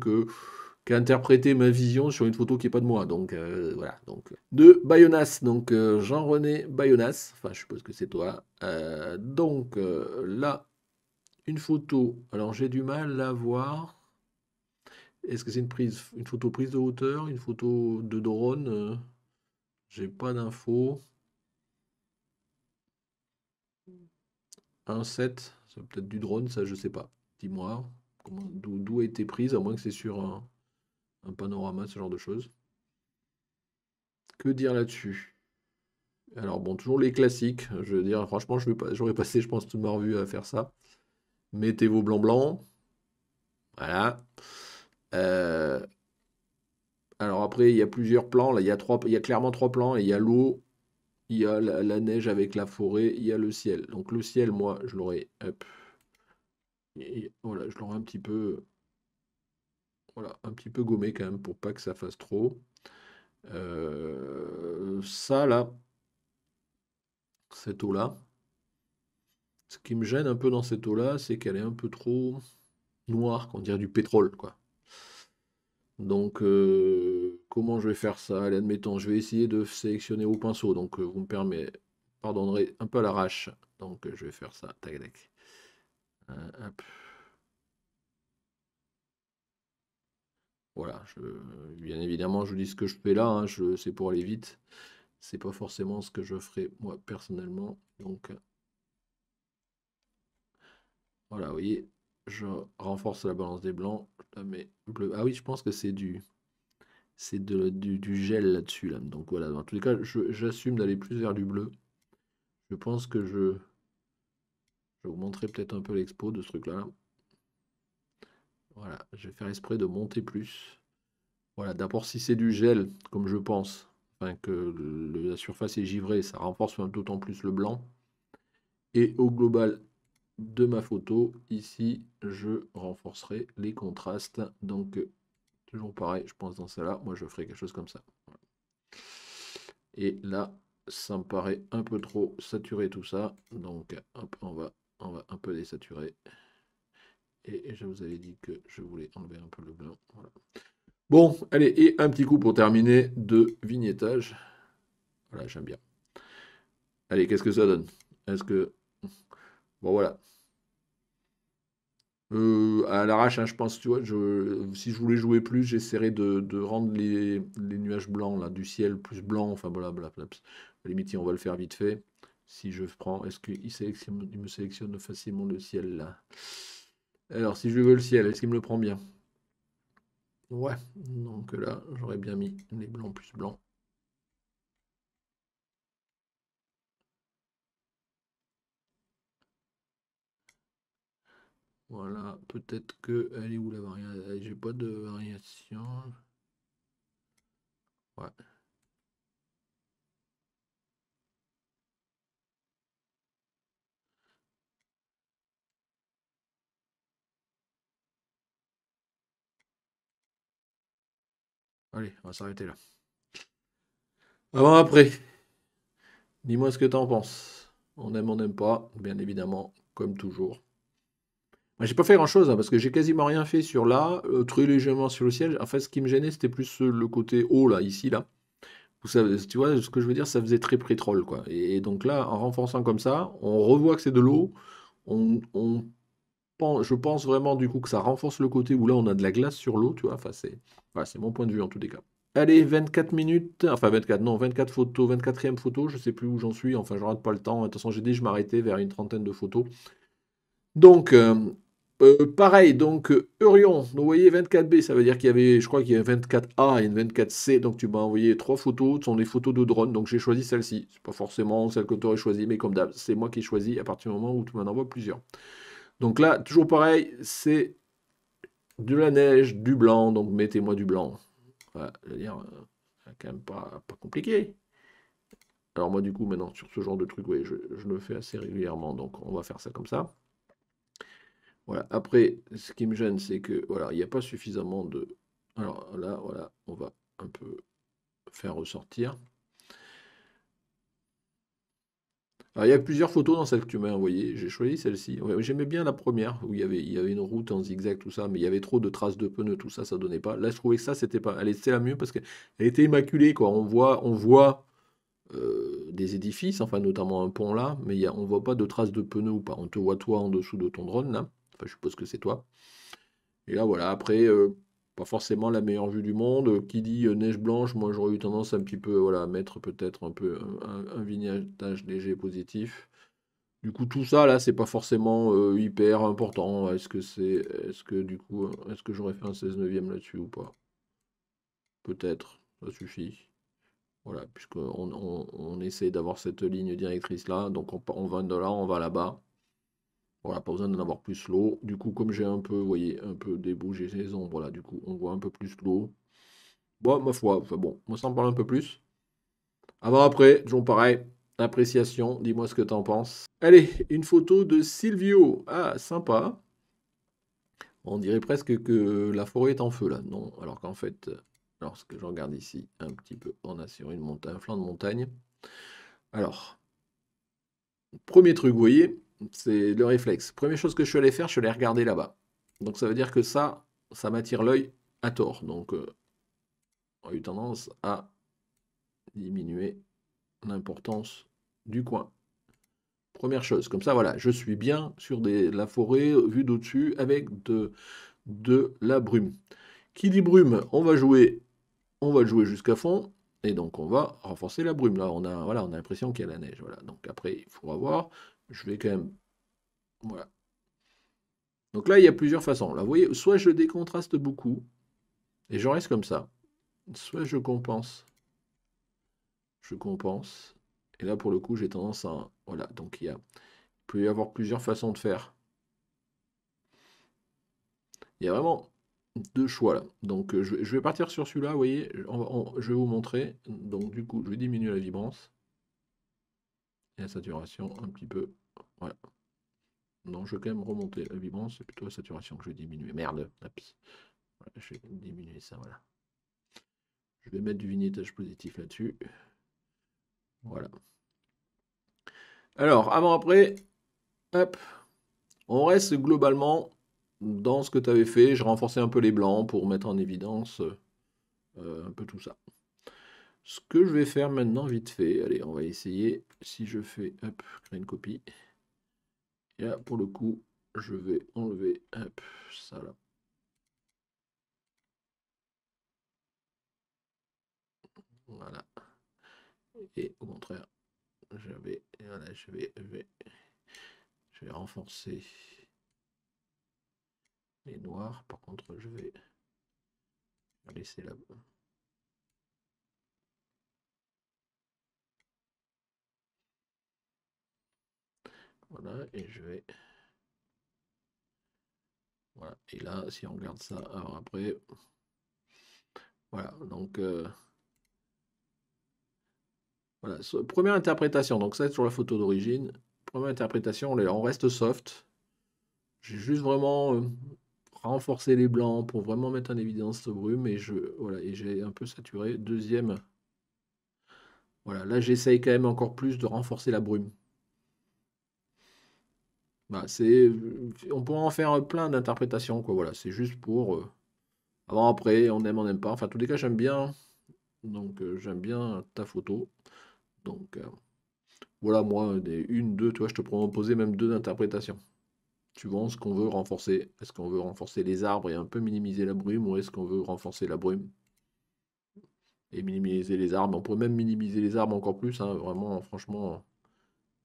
qu'interpréter ma vision sur une photo qui est pas de moi. Donc voilà. Donc de Bayonas, donc Jean-René Bayonas, enfin je suppose que c'est toi. Donc là, une photo. Alors j'ai du mal à voir. Est-ce que c'est une photo prise de hauteur, une photo de drone? J'ai pas d'infos. Un 7, c'est peut-être du drone, ça je sais pas. Dis-moi, d'où a été prise, à moins que c'est sur un panorama, ce genre de choses. Que dire là-dessus? Alors bon, toujours les classiques. Je veux dire, franchement, j'aurais passé, je pense, toute ma revue à faire ça. Mettez vos blancs blancs. Voilà. Euh, alors après, il y a plusieurs plans. Là, il y a clairement trois plans. Et il y a l'eau, il y a la neige avec la forêt, il y a le ciel. Donc le ciel, moi, je l'aurais, hop, voilà, je l'aurais un petit peu, voilà, un petit peu gommé quand même pour pas que ça fasse trop. Ça là, cette eau-là, ce qui me gêne un peu dans cette eau-là, c'est qu'elle est un peu trop noire, qu'on dirait du pétrole, quoi. Donc, comment je vais faire ça? Allez, admettons, je vais essayer de sélectionner au pinceau. Donc, vous me pardonnerez un peu à l'arrache. Donc, je vais faire ça. Tac, tac. Hop. Voilà, bien évidemment, je dis ce que je fais là, hein, c'est pour aller vite. C'est pas forcément ce que je ferai moi personnellement. Donc voilà, vous voyez, je renforce la balance des blancs, je la mets bleu. Ah oui, je pense que du gel là-dessus là. Donc voilà, dans tous les cas, j'assume d'aller plus vers du bleu. Je pense que je vais vous montrer peut-être un peu l'expo de ce truc-là. Voilà, je vais faire exprès de monter plus. Voilà, d'abord si c'est du gel, comme je pense, enfin que la surface est givrée, ça renforce d'autant plus le blanc. Et au global de ma photo, ici, je renforcerai les contrastes. Donc, toujours pareil, je pense dans celle-là, moi je ferai quelque chose comme ça. Voilà. Et là, ça me paraît un peu trop saturé tout ça. Donc, hop, on va un peu désaturer. Et je vous avais dit que je voulais enlever un peu le blanc. Voilà. Bon, allez, et un petit coup pour terminer de vignettage. Voilà, j'aime bien. Allez, qu'est-ce que ça donne? Est-ce que... Bon, voilà. À l'arrache, hein, je pense, tu vois, si je voulais jouer plus, j'essaierais de rendre les nuages blancs là, du ciel plus blanc, enfin voilà, blablabla. À la limite, on va le faire vite fait. Si je prends, est-ce il me sélectionne facilement le ciel là? Alors, si je veux le ciel, est-ce qu'il me le prend bien? Ouais, donc là, j'aurais bien mis les blancs plus blancs. Voilà, peut-être que... Elle est où la variation? J'ai pas de variation. Ouais. Allez, on va s'arrêter là. Avant, après, dis-moi ce que t'en penses. On n'aime pas, bien évidemment, comme toujours. Moi, j'ai pas fait grand-chose, hein, parce que j'ai quasiment rien fait sur là, très légèrement sur le ciel. En fait, ce qui me gênait, c'était plus le côté haut, là, ici, là. Où tu vois, ce que je veux dire, ça faisait très pétrole, quoi. Et donc là, en renforçant comme ça, on revoit que c'est de l'eau. Je pense vraiment, du coup, que ça renforce le côté où là, on a de la glace sur l'eau, tu vois. Enfin, voilà, c'est mon point de vue, en tous les cas. Allez, 24 minutes, enfin 24, non, 24 photos, 24e photo, je sais plus où j'en suis, enfin je rate pas le temps. De toute façon, j'ai dit je m'arrêtais vers une trentaine de photos. Donc, pareil, donc Eurion, vous voyez 24B, ça veut dire qu'il y avait, je crois qu'il y a une 24A et une 24C, donc tu m'as envoyé trois photos, ce sont des photos de drone, donc j'ai choisi celle-ci. C'est pas forcément celle que tu aurais choisie, mais comme d'hab, c'est moi qui ai choisi à partir du moment où tu m'en envoies plusieurs. Donc là, toujours pareil, c'est de la neige, du blanc, donc mettez-moi du blanc. Voilà, je veux dire, c'est quand même pas compliqué. Alors moi du coup maintenant sur ce genre de truc, oui, je le fais assez régulièrement, donc on va faire ça comme ça. Voilà. Après, ce qui me gêne, c'est que voilà, il n'y a pas suffisamment de. Alors là, voilà, on va un peu faire ressortir. Alors il y a plusieurs photos dans celle que tu m'as envoyée. J'ai choisi celle-ci. Ouais, j'aimais bien la première où il y avait une route en zigzag, tout ça, mais il y avait trop de traces de pneus, tout ça, ça donnait pas. Là, je trouvais que ça, c'était pas. Elle était la mieux parce qu'elle était immaculée, quoi. On voit des édifices, enfin notamment un pont là, mais on voit pas de traces de pneus ou pas. On te voit toi en dessous de ton drone là. Enfin, je suppose que c'est toi. Et là, voilà, après, pas forcément la meilleure vue du monde. Qui dit neige blanche, moi j'aurais eu tendance un petit peu, voilà, à mettre peut-être un peu un vignettage léger positif. Du coup, tout ça là, c'est pas forcément hyper important. Est-ce que du coup, est-ce que j'aurais fait un 16 neuvième là-dessus ou pas? Peut-être, ça suffit. Voilà, puisqu'on on essaie d'avoir cette ligne directrice là, donc on va de là, on va là-bas. Voilà, pas besoin d'en avoir plus l'eau. Du coup, comme j'ai un peu, vous voyez, un peu débougé les ombres là, du coup, on voit un peu plus l'eau. Bon, ma foi, enfin bon, moi ça en parle un peu plus. Avant, après, toujours pareil, appréciation, dis-moi ce que t'en penses. Allez, une photo de Silvio. Ah, sympa. On dirait presque que la forêt est en feu là. Non, alors qu'en fait, lorsque je regarde ici un petit peu, on a sur une montagne, un flanc de montagne. Alors, premier truc, vous voyez, c'est le réflexe. Première chose que je suis allé faire, je suis allé regarder là-bas. Donc ça veut dire que ça m'attire l'œil à tort. Donc on a eu tendance à diminuer l'importance du coin. Première chose, comme ça, voilà, je suis bien sur la forêt vue d'au-dessus avec de la brume. Qui dit brume, on va le jouer jusqu'à fond. Et donc on va renforcer la brume. Là, voilà, on a l'impression qu'il y a la neige. Voilà. Donc après, il faudra voir. Je vais quand même. Voilà. Donc là, il y a plusieurs façons. Là, vous voyez, soit je décontraste beaucoup, et je reste comme ça. Soit je compense. Je compense. Et là, pour le coup, j'ai tendance à. Voilà. Donc il peut y avoir plusieurs façons de faire. Il y a vraiment deux choix là. Donc je vais partir sur celui-là, vous voyez, je vais vous montrer. Donc du coup, je vais diminuer la vibrance et la saturation un petit peu. Voilà. Non, je vais quand même remonter la vibrance, c'est plutôt la saturation que je vais diminuer. Merde, Hop. Voilà, je vais diminuer ça, voilà. Je vais mettre du vignettage positif là-dessus. Voilà. Alors, avant-après, hop, on reste globalement dans ce que tu avais fait. Je renforçais un peu les blancs pour mettre en évidence un peu tout ça. Ce que je vais faire maintenant, vite fait, allez, on va essayer. Si je fais, hop, créer une copie. Et là, pour le coup, je vais enlever, hop, ça là. Voilà. Et au contraire, voilà, je vais renforcer les noirs. Par contre, je vais laisser là. Voilà, et je vais. Voilà. Et là, si on regarde ça, alors après. Voilà, donc. Voilà, première interprétation. Donc, ça, c'est sur la photo d'origine. Première interprétation, on reste soft. J'ai juste vraiment renforcé les blancs pour vraiment mettre en évidence ce brume et voilà, et j'ai un peu saturé. Deuxième, voilà, là j'essaye quand même encore plus de renforcer la brume. Bah, on pourrait en faire plein d'interprétations, quoi. Voilà, c'est juste pour avant, après, on n'aime pas. Enfin, en tous les cas, j'aime bien. Donc, j'aime bien ta photo. Donc, voilà, moi, deux, tu vois, je te proposer même deux interprétations. Suivant ce qu'on veut renforcer. Est-ce qu'on veut renforcer les arbres et un peu minimiser la brume, ou est-ce qu'on veut renforcer la brume et minimiser les arbres? On pourrait même minimiser les arbres encore plus, hein, vraiment, franchement,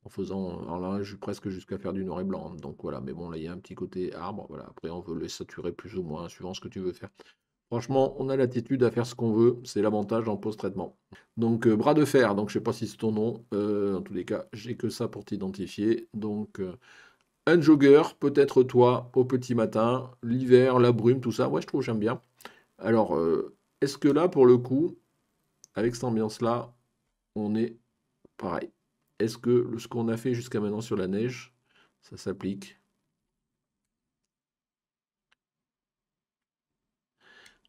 en faisant, alors là, presque jusqu'à faire du noir et blanc, hein. Donc voilà, mais bon, là, il y a un petit côté arbre. Voilà, après, on veut le saturer plus ou moins, suivant ce que tu veux faire. Franchement, on a l'attitude à faire ce qu'on veut. C'est l'avantage en post-traitement. Donc, bras de fer. Donc, je sais pas si c'est ton nom. En tous les cas, j'ai que ça pour t'identifier. Donc, un jogger, peut-être toi, au petit matin, l'hiver, la brume, tout ça. Ouais, je trouve, j'aime bien. Alors, est-ce que là, pour le coup, avec cette ambiance-là, on est pareil? Est-ce que ce qu'on a fait jusqu'à maintenant sur la neige, ça s'applique?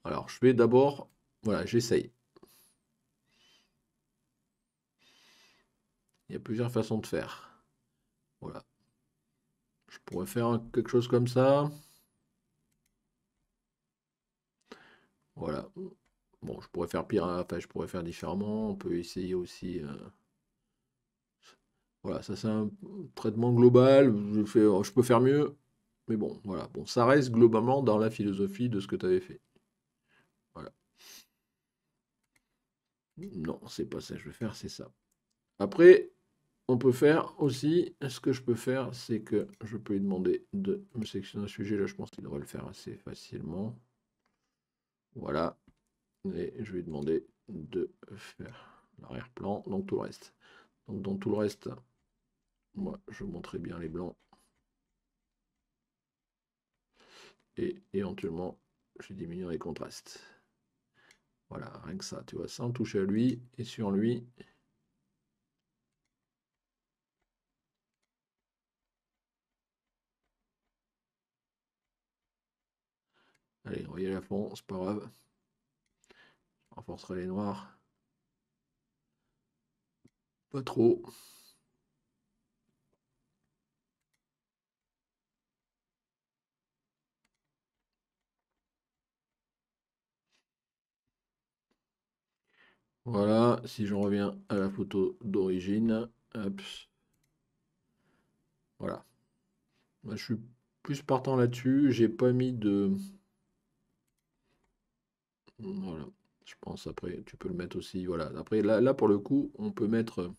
Alors, je vais d'abord, voilà, j'essaye. Il y a plusieurs façons de faire. Voilà. Je pourrais faire quelque chose comme ça. Voilà. Bon, je pourrais faire pire, hein. Enfin, je pourrais faire différemment. On peut essayer aussi. Voilà, ça c'est un traitement global. Je peux faire mieux. Mais bon, voilà. Bon, ça reste globalement dans la philosophie de ce que tu avais fait. Voilà. Non, c'est pas ça que je vais faire, c'est ça. Après, on peut faire aussi, ce que je peux faire, c'est que je peux lui demander de me sélectionner un sujet. Là, je pense qu'il devrait le faire assez facilement. Voilà. Et je vais lui demander de faire l'arrière-plan, donc tout le reste. Donc dans tout le reste, moi, je montrerai bien les blancs. Et éventuellement, je diminue les contrastes. Voilà, rien que ça, tu vois, sans toucher à lui et sur lui. Allez, on va y aller à fond, c'est pas grave. Je renforcerai les noirs. Pas trop. Voilà, si j'en reviens à la photo d'origine, hop, voilà. Moi, je suis plus partant là-dessus. J'ai pas mis de. Voilà. Je pense après, tu peux le mettre aussi. Voilà. Après, là pour le coup, on peut mettre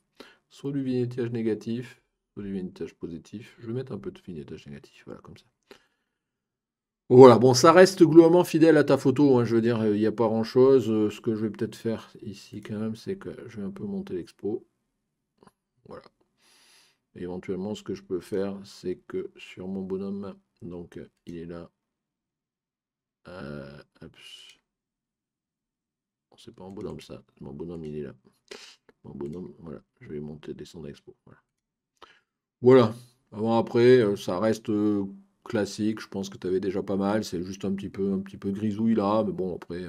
soit du vignettage négatif, soit du vignettage positif. Je vais mettre un peu de vignettage négatif. Voilà, comme ça. Voilà, bon, ça reste globalement fidèle à ta photo, hein, je veux dire, il n'y a pas grand-chose. Ce que je vais peut-être faire ici quand même, c'est que je vais un peu monter l'expo. Voilà. Et éventuellement, ce que je peux faire, c'est que sur mon bonhomme, donc il est là. Hop. Bon, c'est pas un bonhomme ça, mon bonhomme il est là. Mon bonhomme, voilà, je vais monter, descendre l'expo. Voilà. Voilà. Avant, après, ça reste classique. Je pense que tu avais déjà pas mal. C'est juste un petit peu grisouille là, mais bon, après,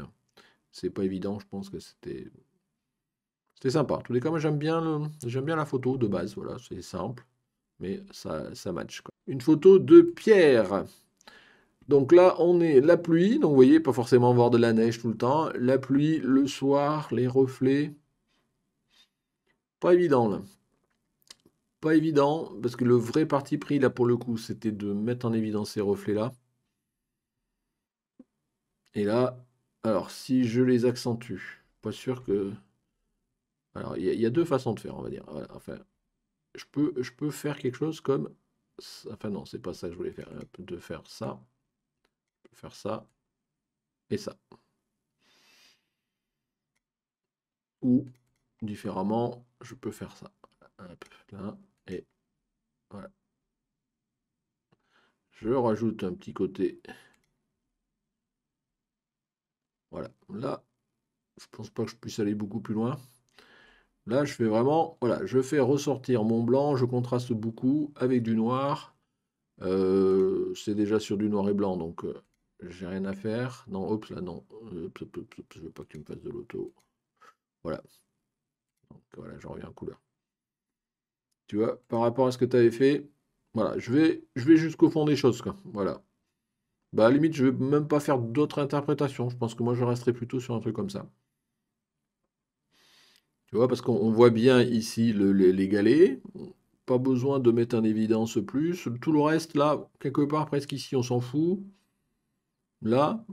c'est pas évident. Je pense que c'était sympa. En tous les cas, moi j'aime bien la photo de base. Voilà, c'est simple, mais ça match, quoi. Une photo de Pierre. Donc là, on est la pluie. Donc vous voyez, pas forcément voir de la neige tout le temps. La pluie, le soir, les reflets. Pas évident là. Pas évident, parce que le vrai parti pris là pour le coup, c'était de mettre en évidence ces reflets-là. Et là, alors si je les accentue, pas sûr que. Alors il y a deux façons de faire, on va dire. Voilà, enfin, je peux faire quelque chose comme. Enfin non, c'est pas ça que je voulais faire. De faire ça, faire ça et ça. Ou différemment, je peux faire ça. Hop, là, et voilà. Je rajoute un petit côté. Voilà. Là, je pense pas que je puisse aller beaucoup plus loin. Là, je fais vraiment, voilà, je fais ressortir mon blanc, je contraste beaucoup avec du noir. C'est déjà sur du noir et blanc, donc j'ai rien à faire. Non, hop, là, non. Je veux pas que tu me fasses de l'auto. Voilà, donc voilà, j'en reviens en couleur. Tu vois, par rapport à ce que tu avais fait, voilà, je vais jusqu'au fond des choses, quoi. Voilà. Bah, à la limite, je vais même pas faire d'autres interprétations. Je pense que moi, je resterai plutôt sur un truc comme ça. Tu vois, parce qu'on voit bien ici les galets. Pas besoin de mettre en évidence plus. Tout le reste, là, quelque part, presque ici, on s'en fout. Là,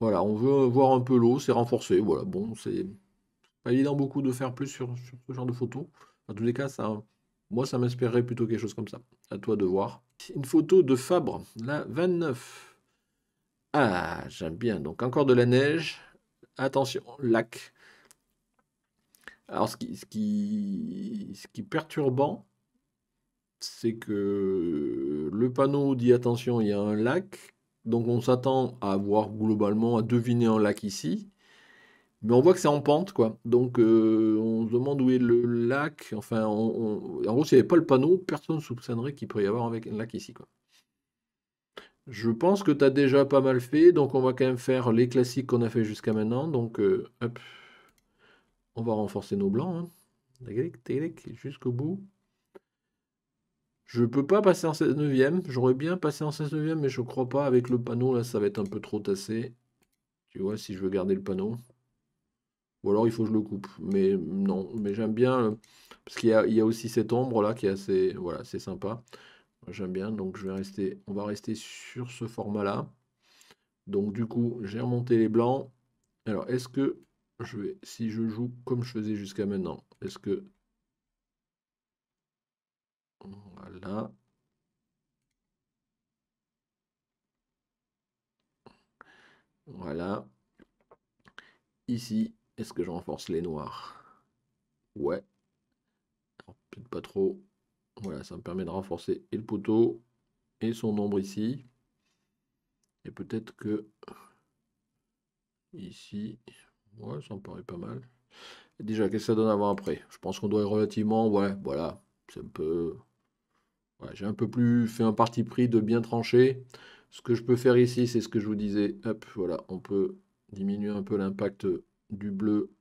voilà, on veut voir un peu l'eau, c'est renforcé. Voilà, bon, c'est pas évident beaucoup de faire plus sur ce genre de photo. En tous les cas, moi, ça m'inspirerait plutôt quelque chose comme ça. À toi de voir. Une photo de Fabre, la 29. Ah, j'aime bien. Donc, encore de la neige. Attention, lac. Alors, ce qui est perturbant, c'est que le panneau dit attention, il y a un lac. Donc, on s'attend à voir globalement, à deviner un lac ici. Mais on voit que c'est en pente, quoi. Donc, on se demande où est le lac. Enfin, en gros, s'il n'y avait pas le panneau, personne ne soupçonnerait qu'il pourrait y avoir un lac ici, quoi. Je pense que tu as déjà pas mal fait, donc on va quand même faire les classiques qu'on a fait jusqu'à maintenant. Donc, hop, on va renforcer nos blancs, hein. Tac, tac, tac, jusqu'au bout. Je peux pas passer en 16 neuvième. J'aurais bien passé en 16 neuvième, mais je crois pas. Avec le panneau, là, ça va être un peu trop tassé. Tu vois, si je veux garder le panneau. Ou alors il faut que je le coupe. Mais non, mais j'aime bien, parce qu'il y a aussi cette ombre là qui est assez, voilà, c'est sympa. Moi, j'aime bien, donc on va rester sur ce format-là. Donc du coup, j'ai remonté les blancs. Alors, est-ce que si je joue comme je faisais jusqu'à maintenant, est-ce que, voilà, voilà, ici, est-ce que je renforce les noirs? Ouais, alors, peut-être pas trop. Voilà, ça me permet de renforcer et le poteau et son ombre ici. Et peut-être que ici, ouais, ça me paraît pas mal. Et déjà, qu'est-ce que ça donne avant après? Je pense qu'on doit être relativement, ouais, voilà, c'est un peu, ouais, j'ai un peu plus fait un parti pris de bien trancher. Ce que je peux faire ici, c'est ce que je vous disais. Hop, voilà, on peut diminuer un peu l'impact du bleu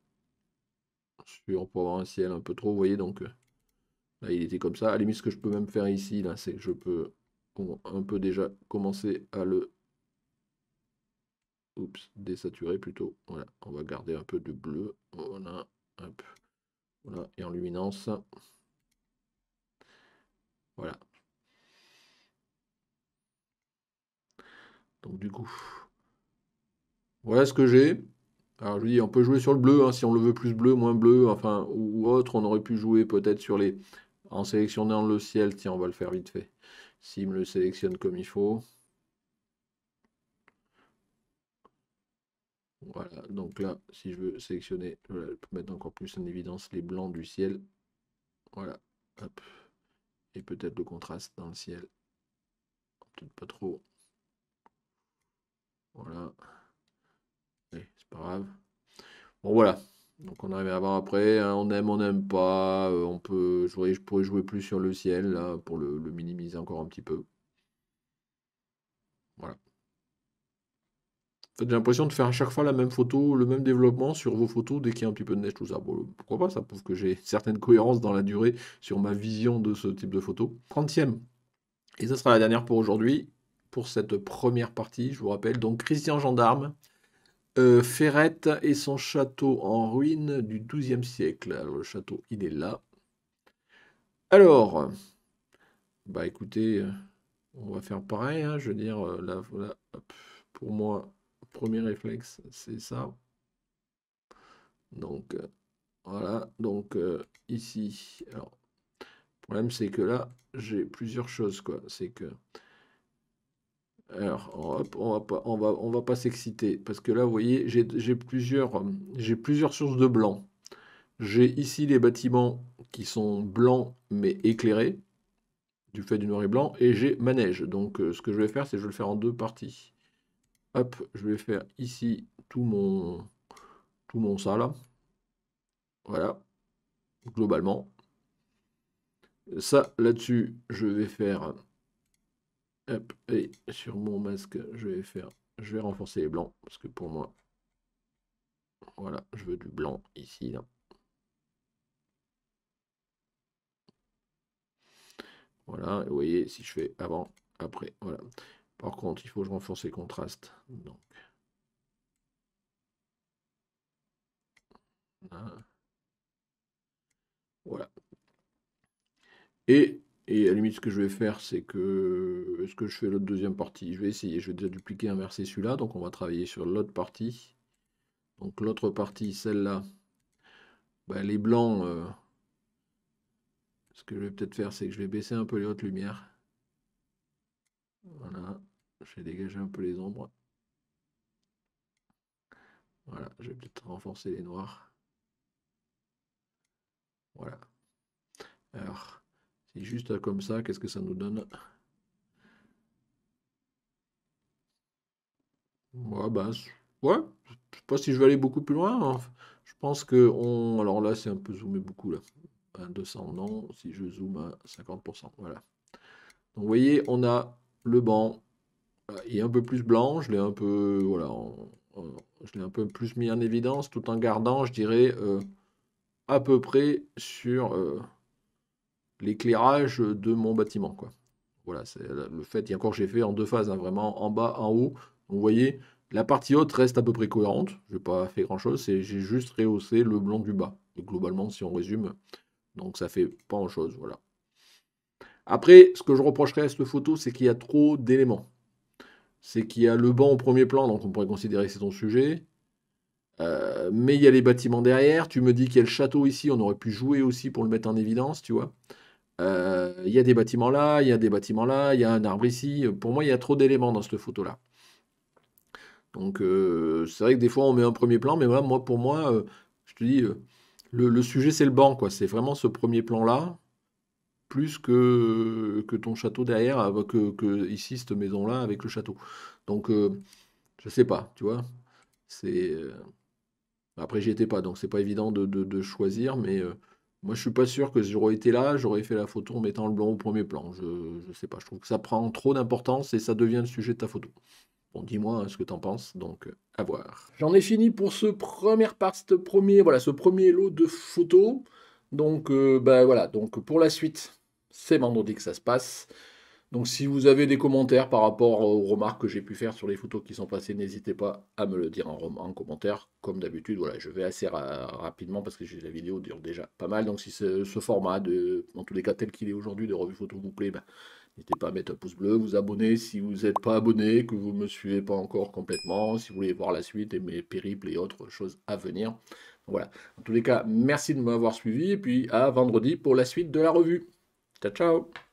pour avoir un ciel un peu trop, vous voyez, donc là, il était comme ça. À la limite, ce que je peux même faire ici, là, c'est que je peux un peu déjà commencer à le, oups, désaturer plutôt. Voilà, on va garder un peu de bleu. Voilà, hop, voilà, et en luminance. Voilà. Donc du coup, voilà ce que j'ai. Alors je dis, on peut jouer sur le bleu, hein, si on le veut plus bleu, moins bleu, enfin, ou autre. On aurait pu jouer peut-être sur les... En sélectionnant le ciel, tiens, on va le faire vite fait. S'il me le sélectionne comme il faut. Voilà, donc là, si je veux sélectionner, voilà, je peux mettre encore plus en évidence les blancs du ciel. Voilà, hop. Et peut-être le contraste dans le ciel. Peut-être pas trop. Voilà. Allez, c'est pas grave. Bon, voilà. Donc on arrive à voir après, hein, on n'aime pas. Je pourrais jouer plus sur le ciel, là, pour le minimiser encore un petit peu. Voilà. En fait, j'ai l'impression de faire à chaque fois la même photo, le même développement sur vos photos dès qu'il y a un petit peu de neige, tout ça. Bon, pourquoi pas, ça prouve que j'ai une certaine cohérence dans la durée sur ma vision de ce type de photo. 30e. Et ce sera la dernière pour aujourd'hui, pour cette première partie, je vous rappelle. Donc Christian Gendarme, Ferrette et son château en ruine du XIIe siècle. Alors le château, il est là. Alors, bah écoutez, on va faire pareil, hein, je veux dire, là, voilà, hop, pour moi, premier réflexe, c'est ça. Donc, voilà, donc ici, alors, le problème c'est que là, j'ai plusieurs choses, quoi. C'est que, alors, hop, on va pas s'exciter, parce que là, vous voyez, j'ai plusieurs sources de blanc. J'ai ici les bâtiments qui sont blancs mais éclairés, du fait du noir et blanc, et j'ai manège. Donc, ce que je vais faire, c'est que je vais le faire en deux parties. Hop, je vais faire ici tout mon ça là. Voilà, globalement. Ça, là-dessus, je vais faire, hop, et sur mon masque, je vais renforcer les blancs, parce que pour moi, voilà, je veux du blanc ici, là. Voilà, et vous voyez, si je fais avant, après, voilà. Par contre, il faut que je renforce les contrastes. Donc, voilà. Et à la limite, ce que je vais faire, c'est que... Est-ce que je fais l'autre deuxième partie? Je vais essayer. Je vais déjà dupliquer, inverser celui-là. Donc, on va travailler sur l'autre partie. Donc, l'autre partie, celle-là, bah, les blancs, ce que je vais peut-être faire, c'est que je vais baisser un peu les hautes lumières. Voilà. Je vais dégager un peu les ombres. Voilà. Je vais peut-être renforcer les noirs. Voilà. Alors, c'est juste comme ça. Qu'est-ce que ça nous donne? Ouais, bah, ouais. Je sais pas si je vais aller beaucoup plus loin, hein. Je pense que on. Alors là, c'est un peu zoomé beaucoup là. À 200, non. Si je zoome à 50%, voilà. Donc vous voyez, on a le banc. Voilà, il est un peu plus blanc. Je l'ai un peu, voilà, je l'ai un peu plus mis en évidence, tout en gardant, je dirais, à peu près sur l'éclairage de mon bâtiment, quoi. Voilà, c'est le fait, et encore j'ai fait en deux phases, hein, vraiment en bas, en haut. Donc, vous voyez, la partie haute reste à peu près cohérente. Je n'ai pas fait grand-chose, j'ai juste rehaussé le blanc du bas. Et globalement, si on résume, donc ça fait pas grand-chose, voilà. Après, ce que je reprocherais à cette photo, c'est qu'il y a trop d'éléments. C'est qu'il y a le banc au premier plan, donc on pourrait considérer que c'est ton sujet. Mais il y a les bâtiments derrière. Tu me dis qu'il y a le château ici, on aurait pu jouer aussi pour le mettre en évidence, tu vois. Il y a des bâtiments là, il y a des bâtiments là, il y a un arbre ici. Pour moi, il y a trop d'éléments dans cette photo-là. Donc, c'est vrai que des fois, on met un premier plan, mais voilà, moi, pour moi, je te dis, le sujet, c'est le banc, quoi. C'est vraiment ce premier plan-là, plus que ton château derrière, que ici, cette maison-là, avec le château. Donc, je sais pas, tu vois. C'est, après, j'y étais pas, donc c'est pas évident de choisir, mais moi, je suis pas sûr que si j'aurais été là, j'aurais fait la photo en mettant le blanc au premier plan. Je sais pas, je trouve que ça prend trop d'importance et ça devient le sujet de ta photo. Bon, dis-moi, hein, ce que t'en penses, donc à voir. J'en ai fini pour ce premier lot de photos. Donc, bah voilà, donc pour la suite, c'est vendredi que ça se passe. Donc si vous avez des commentaires par rapport aux remarques que j'ai pu faire sur les photos qui sont passées, n'hésitez pas à me le dire en commentaire. Comme d'habitude, voilà, je vais assez rapidement parce que la vidéo dure déjà pas mal. Donc si ce format, en tous les cas tel qu'il est aujourd'hui, de revue photo bouclée, bah, N'hésitez pas à mettre un pouce bleu, vous abonner si vous n'êtes pas abonné, que vous ne me suivez pas encore complètement, si vous voulez voir la suite et mes périples et autres choses à venir. Voilà. En tous les cas, merci de m'avoir suivi et puis à vendredi pour la suite de la revue. Ciao, ciao!